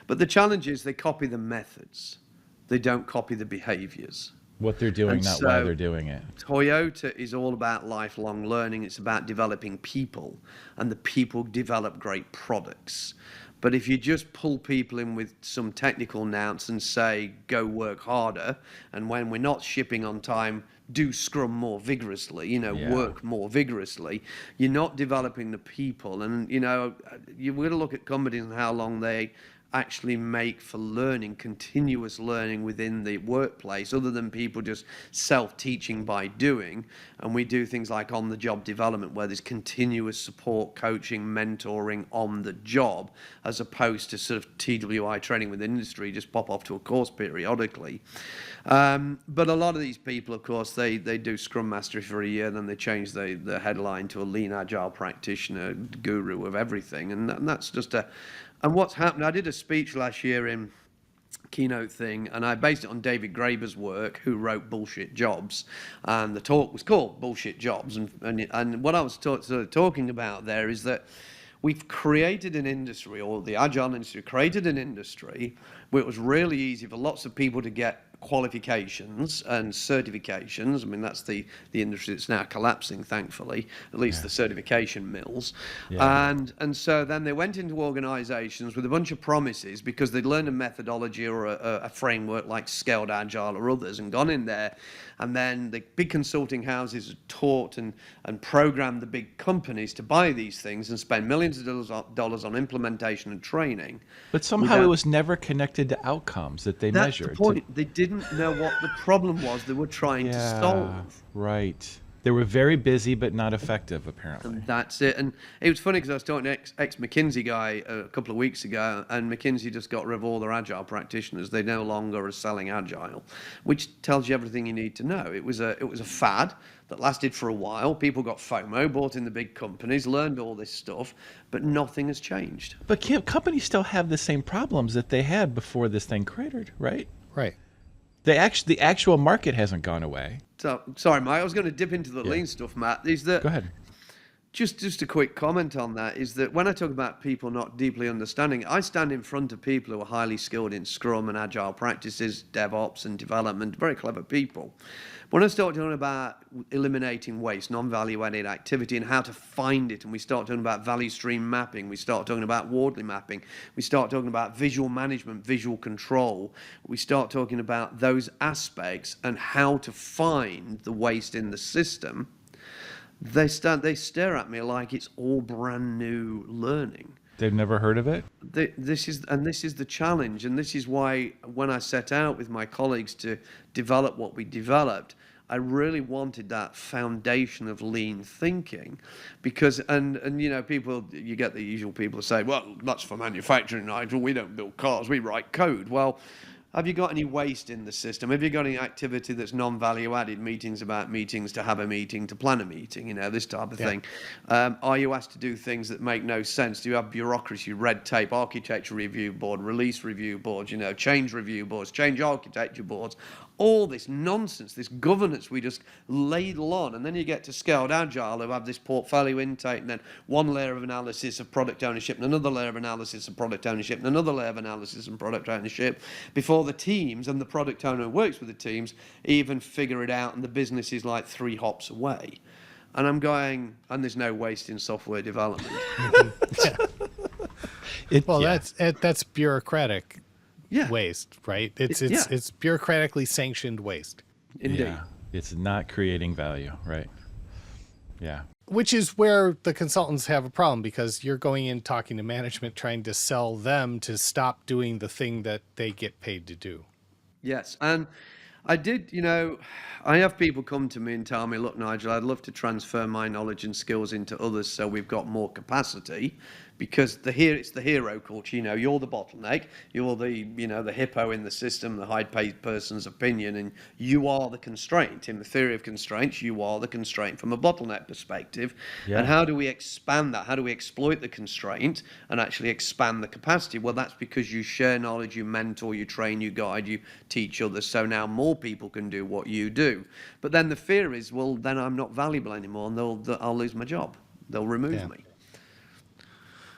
but the challenge is they copy the methods, they don't copy the behaviors. What they're doing, And not why so they're doing it. Toyota is all about lifelong learning. It's about developing people, and the people develop great products. But if you just pull people in with some technical nouns and say, go work harder, and when we're not shipping on time, do Scrum more vigorously, work more vigorously, you're not developing the people. And, you've got to look at companies and how long they actually make for learning, continuous learning within the workplace, other than people just self-teaching by doing. And we do things like on-the-job development, where there's continuous support, coaching, mentoring on the job, as opposed to sort of TWI training with industry, just pop off to a course periodically. But a lot of these people, of course, they do Scrum Mastery for a year, then they change the headline to a Lean Agile practitioner, guru of everything. And that's just and what's happened, I did a speech last year in keynote thing, and I based it on David Graeber's work, who wrote Bullshit Jobs, and the talk was called Bullshit Jobs. And what I was sort of talking about there is that we've created an industry, or the agile industry created an industry where it was really easy for lots of people to get qualifications and certifications. I mean, that's the industry that's now collapsing, thankfully, at least the certification mills. And so then they went into organizations with a bunch of promises because they'd learned a methodology or a framework like Scaled Agile or others, and gone in there, and then the big consulting houses taught and programmed the big companies to buy these things and spend millions of dollars on implementation and training. But somehow it was never connected to outcomes that they measured. That's the point. They didn't know what the problem was they were trying to solve. Right. They were very busy but not effective, apparently. And that's it. And it was funny because I was talking to an ex-McKinsey guy a couple of weeks ago, and McKinsey just got rid of all their Agile practitioners. They no longer are selling Agile, which tells you everything you need to know. It was a fad that lasted for a while. People got FOMO, bought in the big companies, learned all this stuff, but nothing has changed. But companies still have the same problems that they had before this thing cratered, right? Right. The actual market hasn't gone away. So, sorry, Mike, I was going to dip into the lean stuff, Matt. Is that, Go ahead. Just a quick comment on that, is that when I talk about people not deeply understanding, I stand in front of people who are highly skilled in Scrum and Agile practices, DevOps and development, very clever people. When I start talking about eliminating waste, non-value added activity, and how to find it, and we start talking about value stream mapping, we start talking about Wardley mapping, we start talking about visual management, visual control, we start talking about those aspects and how to find the waste in the system, they stare at me like it's all brand new learning. They've never heard of it? This is the challenge, and this is why when I set out with my colleagues to develop what we developed, I really wanted that foundation of lean thinking, because people, you get the usual people who say, well, that's for manufacturing, Nigel, we don't build cars, we write code. Well, have you got any waste in the system? Have you got any activity that's non-value added? Meetings about meetings, to have a meeting, to plan a meeting, this type of thing. Are you asked to do things that make no sense? Do you have bureaucracy, red tape, architecture review board, release review boards, change review boards, change architecture boards? All this nonsense, this governance we just ladle on. And then you get to Scaled Agile, who have this portfolio intake, and then one layer of analysis of product ownership, and another layer of analysis of product ownership, and another layer of analysis and product ownership, before the teams and the product owner who works with the teams even figure it out, and the business is like 3 hops away. And I'm going, and there's no waste in software development. That's bureaucratic. Yeah. Waste, right? It's bureaucratically sanctioned waste. Indeed. Yeah. It's not creating value, right? Yeah. Which is where the consultants have a problem, because you're going in talking to management, trying to sell them to stop doing the thing that they get paid to do. Yes. And I did, I have people come to me and tell me, look, Nigel, I'd love to transfer my knowledge and skills into others so we've got more capacity, because it's the hero culture. You're the bottleneck, you're the hippo in the system, the high-paid person's opinion, and you are the constraint. In the theory of constraints, you are the constraint from a bottleneck perspective. Yeah. And how do we expand that? How do we exploit the constraint and actually expand the capacity? Well, that's because you share knowledge, you mentor, you train, you guide, you teach others, so now more people can do what you do. But then the fear is, well, then I'm not valuable anymore, and I'll lose my job. They'll remove me.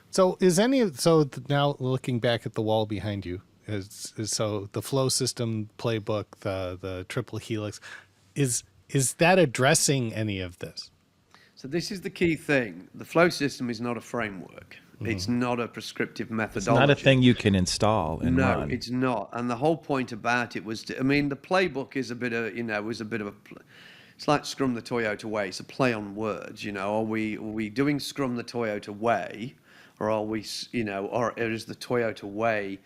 So now looking back at the wall behind you, so the Flow System Playbook, the triple helix, is that addressing any of this? So this is the key thing. The flow system is not a framework. It's not a prescriptive methodology. It's not a thing you can install and run. No, it's not. And the whole point about it was, the playbook is a bit of, it's like Scrum the Toyota way. It's a play on words. Are we doing Scrum the Toyota way, or are we, or is the Toyota way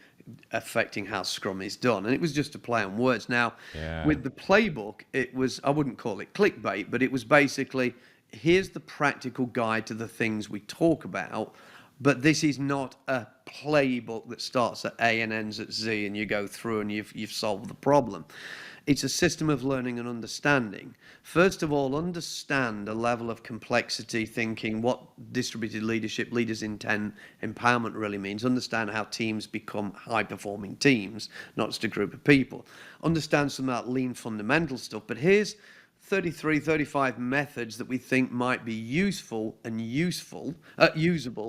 affecting how Scrum is done? And it was just a play on words. Now, with the playbook, I wouldn't call it clickbait, but it was basically, here's the practical guide to the things we talk about. But this is not a playbook that starts at A and ends at Z, and you go through and you've solved the problem. It's a system of learning and understanding. First of all, understand a level of complexity, thinking what distributed leadership, leaders intent, empowerment really means. Understand how teams become high-performing teams, not just a group of people. Understand some of that lean fundamental stuff. But here's 33, 35 methods that we think might be useful and usable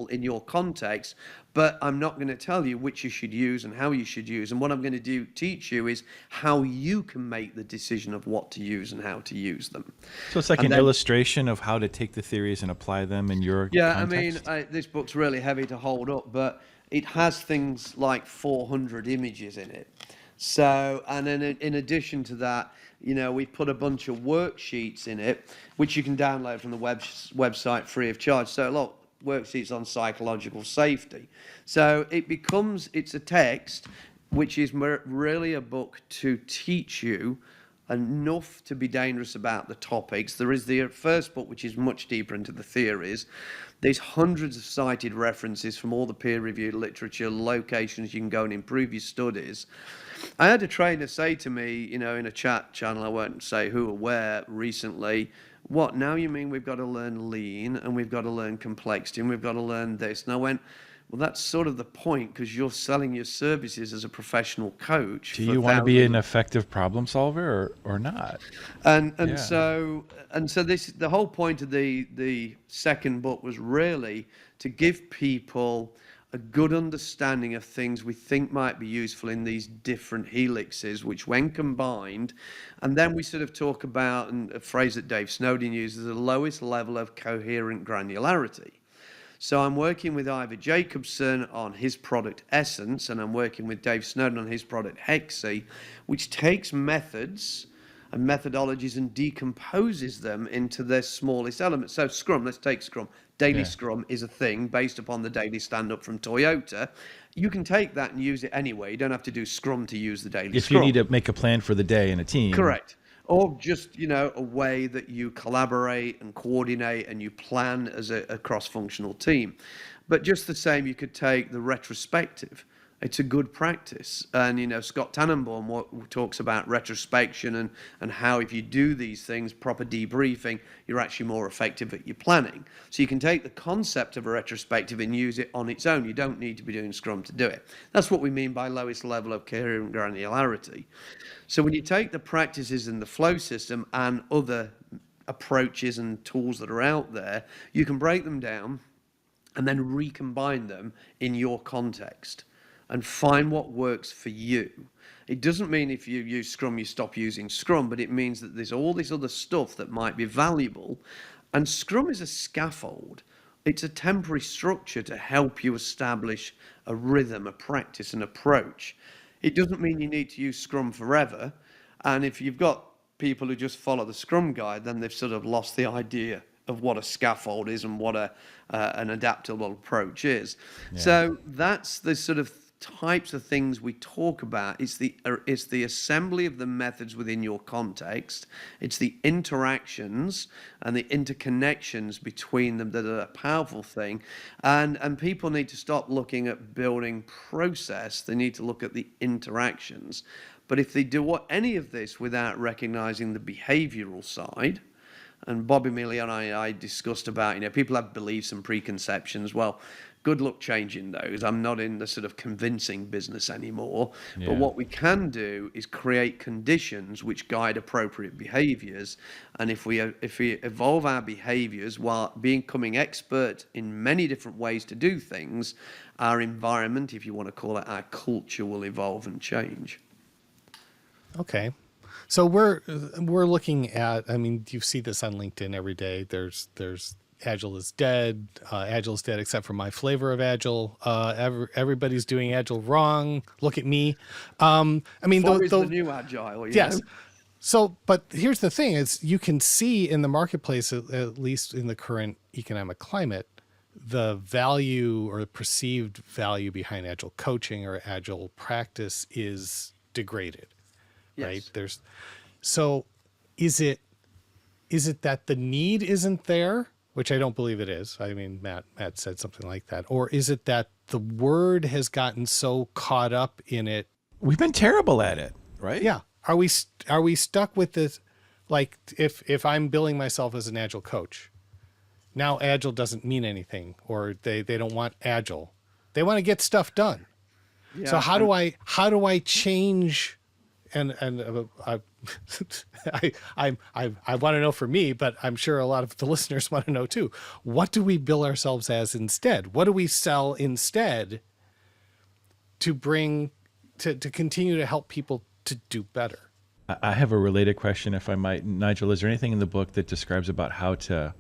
in your context, but I'm not going to tell you which you should use and how you should use. And what I'm going to teach you is how you can make the decision of what to use and how to use them. So it's like an illustration of how to take the theories and apply them in your context? This book's really heavy to hold up, but it has things like 400 images in it. So, and then in addition to that, we've put a bunch of worksheets in it, which you can download from the website free of charge. So a lot of worksheets on psychological safety. So it's a text, which is really a book to teach you enough to be dangerous about the topics. There is the first book, which is much deeper into the theories. There's hundreds of cited references from all the peer-reviewed literature, locations you can go and improve your studies. I had a trainer say to me, in a chat channel, I won't say who or where, recently, what, now you mean we've got to learn lean, and we've got to learn complexity, and we've got to learn this? And I went, well, that's sort of the point, because you're selling your services as a professional coach. Do you want to be an effective problem solver or not? So the whole point of the second book was really to give people a good understanding of things we think might be useful in these different helixes, which when combined, and then we sort of talk about, and a phrase that Dave Snowden uses, the lowest level of coherent granularity. So I'm working with Ivor Jacobson on his product Essence, and I'm working with Dave Snowden on his product Hexy, which takes methods and methodologies and decomposes them into their smallest elements. So Scrum, let's take Scrum. Daily Scrum is a thing based upon the daily stand-up from Toyota. You can take that and use it anyway. You don't have to do Scrum to use the daily If Scrum. you need to make a plan for the day in a team. Correct. Or just, a way that you collaborate and coordinate and you plan as a cross-functional team. But just the same, you could take the retrospective. It's a good practice. And, Scott Tannenbaum talks about retrospection and how if you do these things, proper debriefing, you're actually more effective at your planning. So you can take the concept of a retrospective and use it on its own. You don't need to be doing Scrum to do it. That's what we mean by lowest level of coherent granularity. So when you take the practices in the flow system and other approaches and tools that are out there, you can break them down and then recombine them in your context and find what works for you. It doesn't mean if you use Scrum, you stop using Scrum, but it means that there's all this other stuff that might be valuable. And Scrum is a scaffold. It's a temporary structure to help you establish a rhythm, a practice, an approach. It doesn't mean you need to use Scrum forever. And if you've got people who just follow the Scrum guide, then they've sort of lost the idea of what a scaffold is and what an adaptable approach is. Yeah. So that's the sort of types of things we talk about. It's the assembly of the methods within your context. It's the interactions and the interconnections between them that are a powerful thing. And people need to stop looking at building process. They need to look at the interactions. But if they do any of this without recognizing the behavioral side, and Bobby Mealy and I discussed about, people have beliefs and preconceptions. Well, good luck changing those. I'm not in the sort of convincing business anymore. Yeah. But what we can do is create conditions which guide appropriate behaviors. And if we evolve our behaviors while becoming expert in many different ways to do things, our environment, if you want to call it, our culture will evolve and change. Okay. So we're looking at, I mean, you see this on LinkedIn every day. There's Agile is dead. Agile is dead except for my flavor of Agile. Everybody's doing Agile wrong. Look at me. I mean, What is the new Agile? Yes. So, but here's the thing: is you can see in the marketplace, at least in the current economic climate, the value or perceived value behind Agile coaching or Agile practice is degraded. Yes. Right? So is it that the need isn't there, which I don't believe it is. I mean, Matt said something like that. Or is it that the word has gotten so caught up in it? We've been terrible at it, right? Yeah. Are we stuck with this? Like if I'm billing myself as an Agile coach, now Agile doesn't mean anything, or they don't want Agile. They want to get stuff done. Yeah, so how do I change? And I want to know for me, but I'm sure a lot of the listeners want to know too. What do we bill ourselves as instead? What do we sell instead to continue to help people to do better? I have a related question, if I might. Nigel, is there anything in the book that describes about how to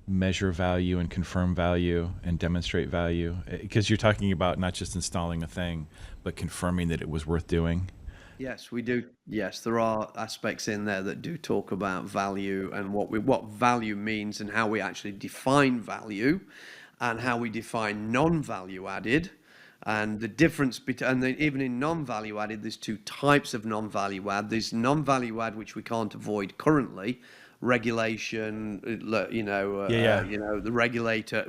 measure value and confirm value and demonstrate value? Because you're talking about not just installing a thing, but confirming that it was worth doing. Yes, we do. Yes, there are aspects in there that do talk about value and what value means and how we actually define value and how we define non-value added and the difference between, and then even in non-value added, there's two types of non-value add. There's non-value add, which we can't avoid currently, regulation, the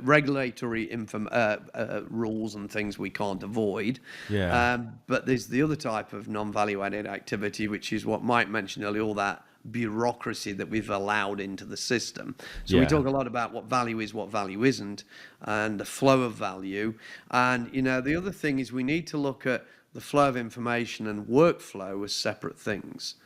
regulatory rules and things we can't avoid. Yeah. But there's the other type of non-value added activity, which is what Mike mentioned earlier, all that bureaucracy that we've allowed into the system. So we talk a lot about what value is, what value isn't, and the flow of value. And, the other thing is we need to look at the flow of information and workflow as separate things.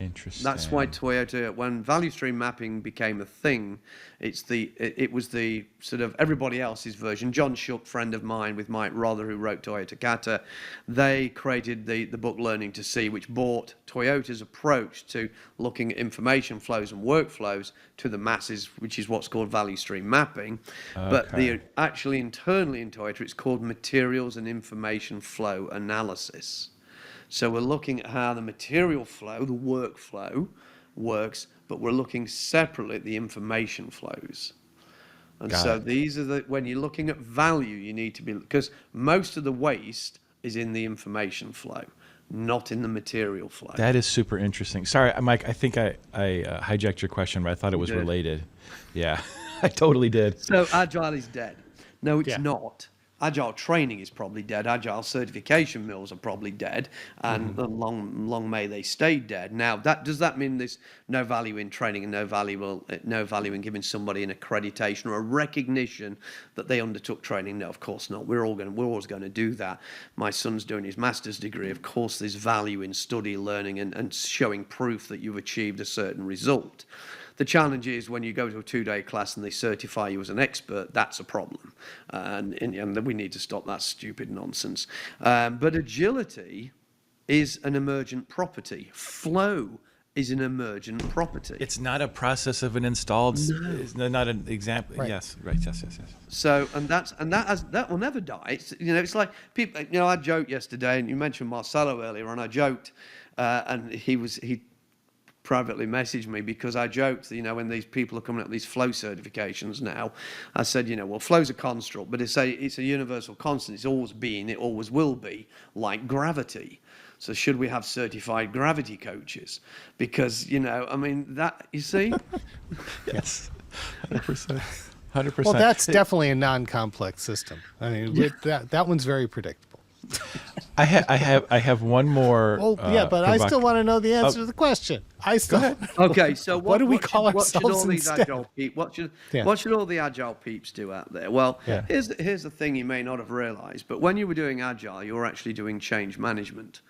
Interesting. That's why Toyota, when value stream mapping became a thing, it was the sort of everybody else's version. John Shuck, friend of mine with Mike Rother, who wrote Toyota Kata, they created the book Learning to See, which brought Toyota's approach to looking at information flows and workflows to the masses, which is what's called value stream mapping. Okay. But actually internally in Toyota, it's called materials and information flow analysis. So we're looking at how the material flow, the workflow, works, but we're looking separately at the information flows. And so these are when you're looking at value, you need to be, because most of the waste is in the information flow, not in the material flow. That is super interesting. Sorry, Mike, I think I hijacked your question, but I thought it was related. Yeah, I totally did. So Agile is dead. No, it's not. Agile training is probably dead. Agile certification mills are probably dead, and long may they stay dead. Now, does that mean there's no value in training and no value in giving somebody an accreditation or a recognition that they undertook training? No, of course not. We're always going to do that. My son's doing his master's degree. Of course, there's value in study, learning, and showing proof that you've achieved a certain result. The challenge is when you go to a 2-day class and they certify you as an expert, that's a problem. And we need to stop that stupid nonsense. But agility is an emergent property. Flow is an emergent property. It's not a process of an installed. It's not an example. Right. Yes, right. Yes. So, that will never die. It's like people. I joked yesterday, and you mentioned Marcelo earlier, and I joked, and he privately messaged me because I joked, when these people are coming up with these flow certifications now, I said, well, flow's a construct, but it's a universal constant. It's always been, it always will be, like gravity. So should we have certified gravity coaches? Because, that, you see? Yes, 100%. 100%. Well, that's definitely a non-complex system. I mean, that one's very predictable. I have one more. Well, yeah, but I still want to know the answer to the question. Okay, so what do we call what should ourselves all these instead? agile what should all the agile peeps do out there? Well, here's the thing you may not have realized, but when you were doing agile, you were actually doing change management.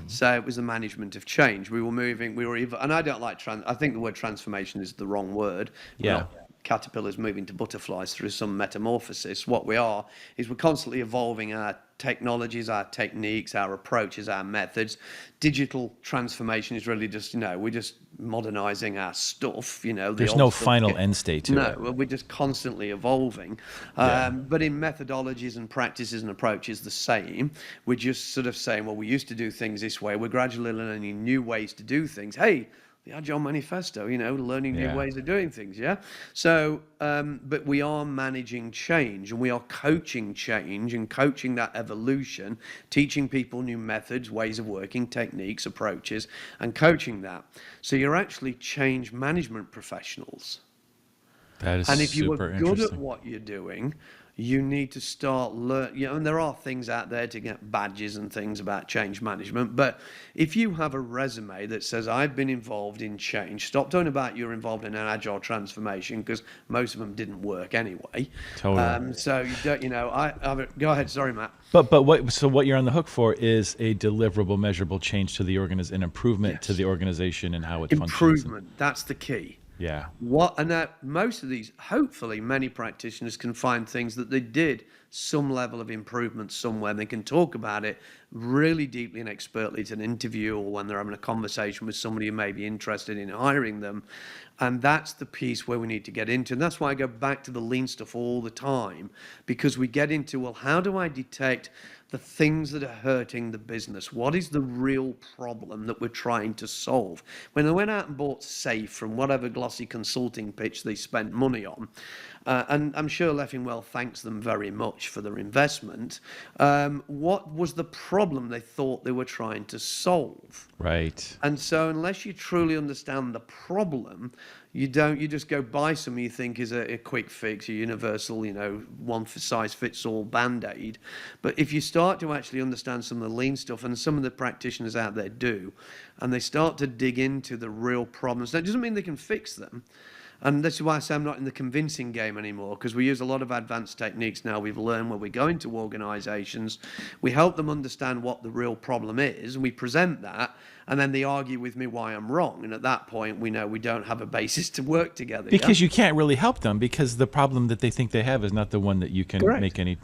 So it was the management of change. We were even, and I don't like I think the word transformation is the wrong word. Yeah. Caterpillars moving to butterflies through some metamorphosis. What we are is we're constantly evolving our technologies, our techniques, our approaches, our methods. Digital transformation is really just, we're just modernizing our stuff, There's no final end state to it. No, we're just constantly evolving. But in methodologies and practices and approaches, the same. We're just sort of saying, well, we used to do things this way. We're gradually learning new ways to do things. Hey, the Agile Manifesto, learning new ways of doing things, yeah? So, but we are managing change and we are coaching change and coaching that evolution, teaching people new methods, ways of working, techniques, approaches, and coaching that. So you're actually change management professionals. That is And if you super are good at interesting. what you're doing, you need to start learning, and there are things out there to get badges and things about change management, but if you have a resume that says, I've been involved in change, stop talking about you're involved in an agile transformation, because most of them didn't work anyway. Totally. So you don't, go ahead, sorry, Matt. But what you're on the hook for is a deliverable, measurable change to the an improvement to the organization and how it functions. Improvement, that's the key. Yeah. And most of these, hopefully many practitioners can find things that they did some level of improvement somewhere, and they can talk about it really deeply and expertly at an interview or when they're having a conversation with somebody who may be interested in hiring them. And that's the piece where we need to get into. And that's why I go back to the lean stuff all the time, because we get into, well, how do I detect the things that are hurting the business? What is the real problem that we're trying to solve? When they went out and bought SAFE from whatever glossy consulting pitch they spent money on, and I'm sure Leffingwell thanks them very much for their investment, what was the problem they thought they were trying to solve? Right. And so unless you truly understand the problem, you just go buy something you think is a quick fix, a universal, one size fits all Band-Aid. But if you start to actually understand some of the lean stuff, and some of the practitioners out there do, and they start to dig into the real problems, that doesn't mean they can fix them. And this is why I say I'm not in the convincing game anymore, because we use a lot of advanced techniques now we've learned when we go into organizations. We help them understand what the real problem is, and we present that, and then they argue with me why I'm wrong. And at that point, we know we don't have a basis to work together. Because you can't really help them, because the problem that they think they have is not the one that you can make any,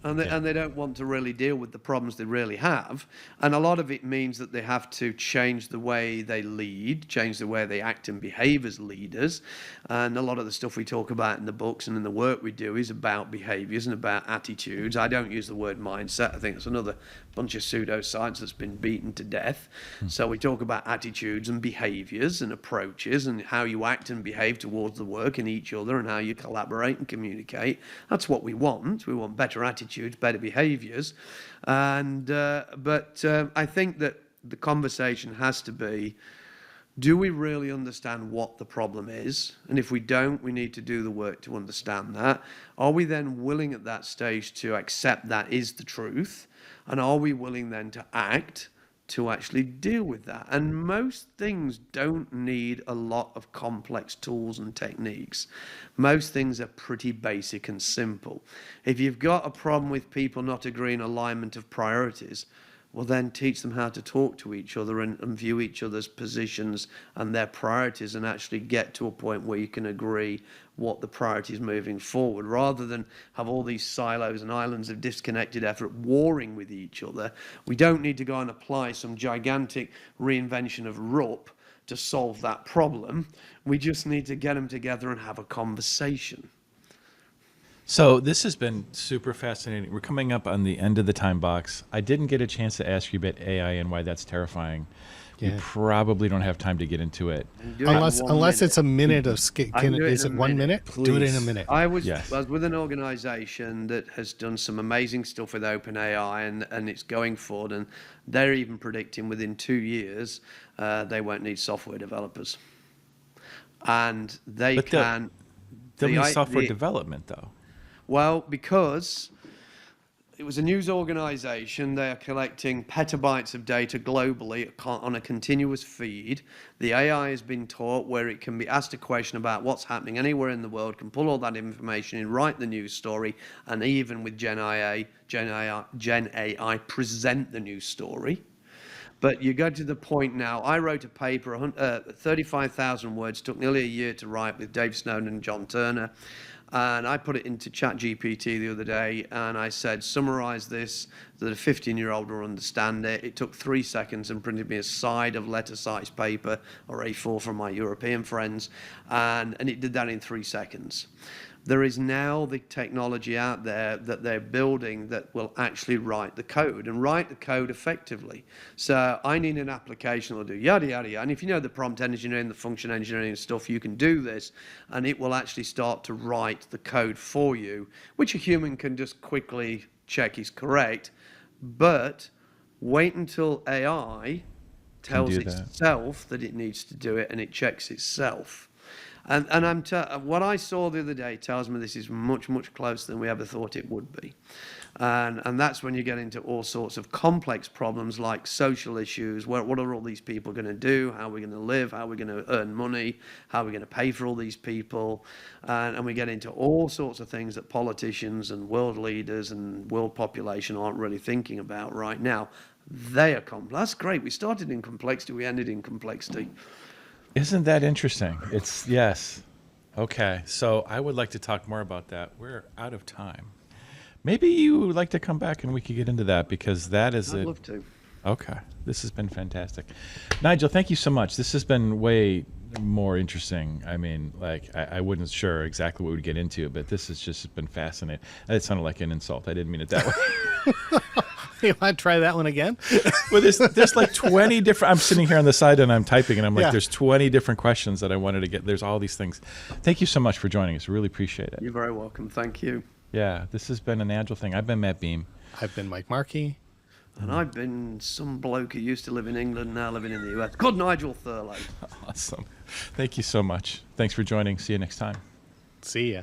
And they don't want to really deal with the problems they really have. And a lot of it means that they have to change the way they lead, change the way they act and behave as leaders. And a lot of the stuff we talk about in the books and in the work we do is about behaviors and about attitudes. I don't use the word mindset. I think it's another bunch of pseudoscience that's been beaten to death. So we talk about attitudes and behaviors and approaches and how you act and behave towards the work and each other and how you collaborate and communicate. That's what we want. We want better attitudes, better behaviors. And but I think that the conversation has to be, do we really understand what the problem is? And if we don't, we need to do the work to understand that. Are we then willing at that stage to accept that is the truth? And are we willing then to act to actually deal with that? And most things don't need a lot of complex tools and techniques. Most things are pretty basic and simple. If you've got a problem with people not agreeing alignment of priorities, well, then teach them how to talk to each other and view each other's positions and their priorities, and actually get to a point where you can agree what the priorities moving forward, rather than have all these silos and islands of disconnected effort warring with each other. We don't need to go and apply some gigantic reinvention of RUP to solve that problem. We just need to get them together and have a conversation. So this has been super fascinating. We're coming up on the end of the time box. I didn't get a chance to ask you about AI and why that's terrifying. We Yeah. probably don't have time to get into it. Do it in Unless 1 unless minute. it's a minute of I can do it is in it a 1 minute? Do it in a Please. minute. I was Yes. with an organization that has done some amazing stuff with OpenAI and it's going forward, and they're even predicting within 2 years they won't need software developers. And they But they'll- can. They'll the need I- software the- development, though. Well, because it was a news organization, they are collecting petabytes of data globally on a continuous feed. The AI has been taught where it can be asked a question about what's happening anywhere in the world, can pull all that information in, write the news story, and even with Gen AI present the news story. But you go to the point now. I wrote a paper, 35,000 words, took nearly a year to write with Dave Snowden and John Turner. And I put it into ChatGPT the other day, and I said, summarize this so that a 15-year-old will understand it. It took 3 seconds and printed me a side of letter-sized paper, or A4 from my European friends, and it did that in 3 seconds. There is now the technology out there that they're building that will actually write the code and write the code effectively. So I need an application that'll do yada, yada, yada. And if you know the prompt engineering, the function engineering stuff, you can do this, and it will actually start to write the code for you, which a human can just quickly check is correct. But wait until AI tells do that. itself that it needs to do it, and it checks itself. And what I saw the other day tells me this is much, much closer than we ever thought it would be. And that's when you get into all sorts of complex problems like social issues. What are all these people going to do? How are we going to live? How are we going to earn money? How are we going to pay for all these people? And we get into all sorts of things that politicians and world leaders and world population aren't really thinking about right now. They are complex. That's great. We started in complexity. We ended in complexity. Isn't that interesting? Yes. Okay. So I would like to talk more about that. We're out of time. Maybe you would like to come back and we could get into that, because that is I'd it. love to. Okay. This has been fantastic. Nigel, thank you so much. This has been way more interesting. I mean, like, I wasn't sure exactly what we'd get into, but this has just been fascinating. It sounded like an insult. I didn't mean it that way. You want to try that one again? Well, there's like 20 different. I'm sitting here on the side and I'm typing, and I'm like, Yeah. there's 20 different questions that I wanted to get. There's all these things. Thank you so much for joining us. Really appreciate it. You're very welcome. Thank you. Yeah, this has been an Agile thing. I've been Matt Beam. I've been Mike Markey. And I've been some bloke who used to live in England, now living in the US, called Nigel Thurlow. Awesome. Thank you so much. Thanks for joining. See you next time. See ya.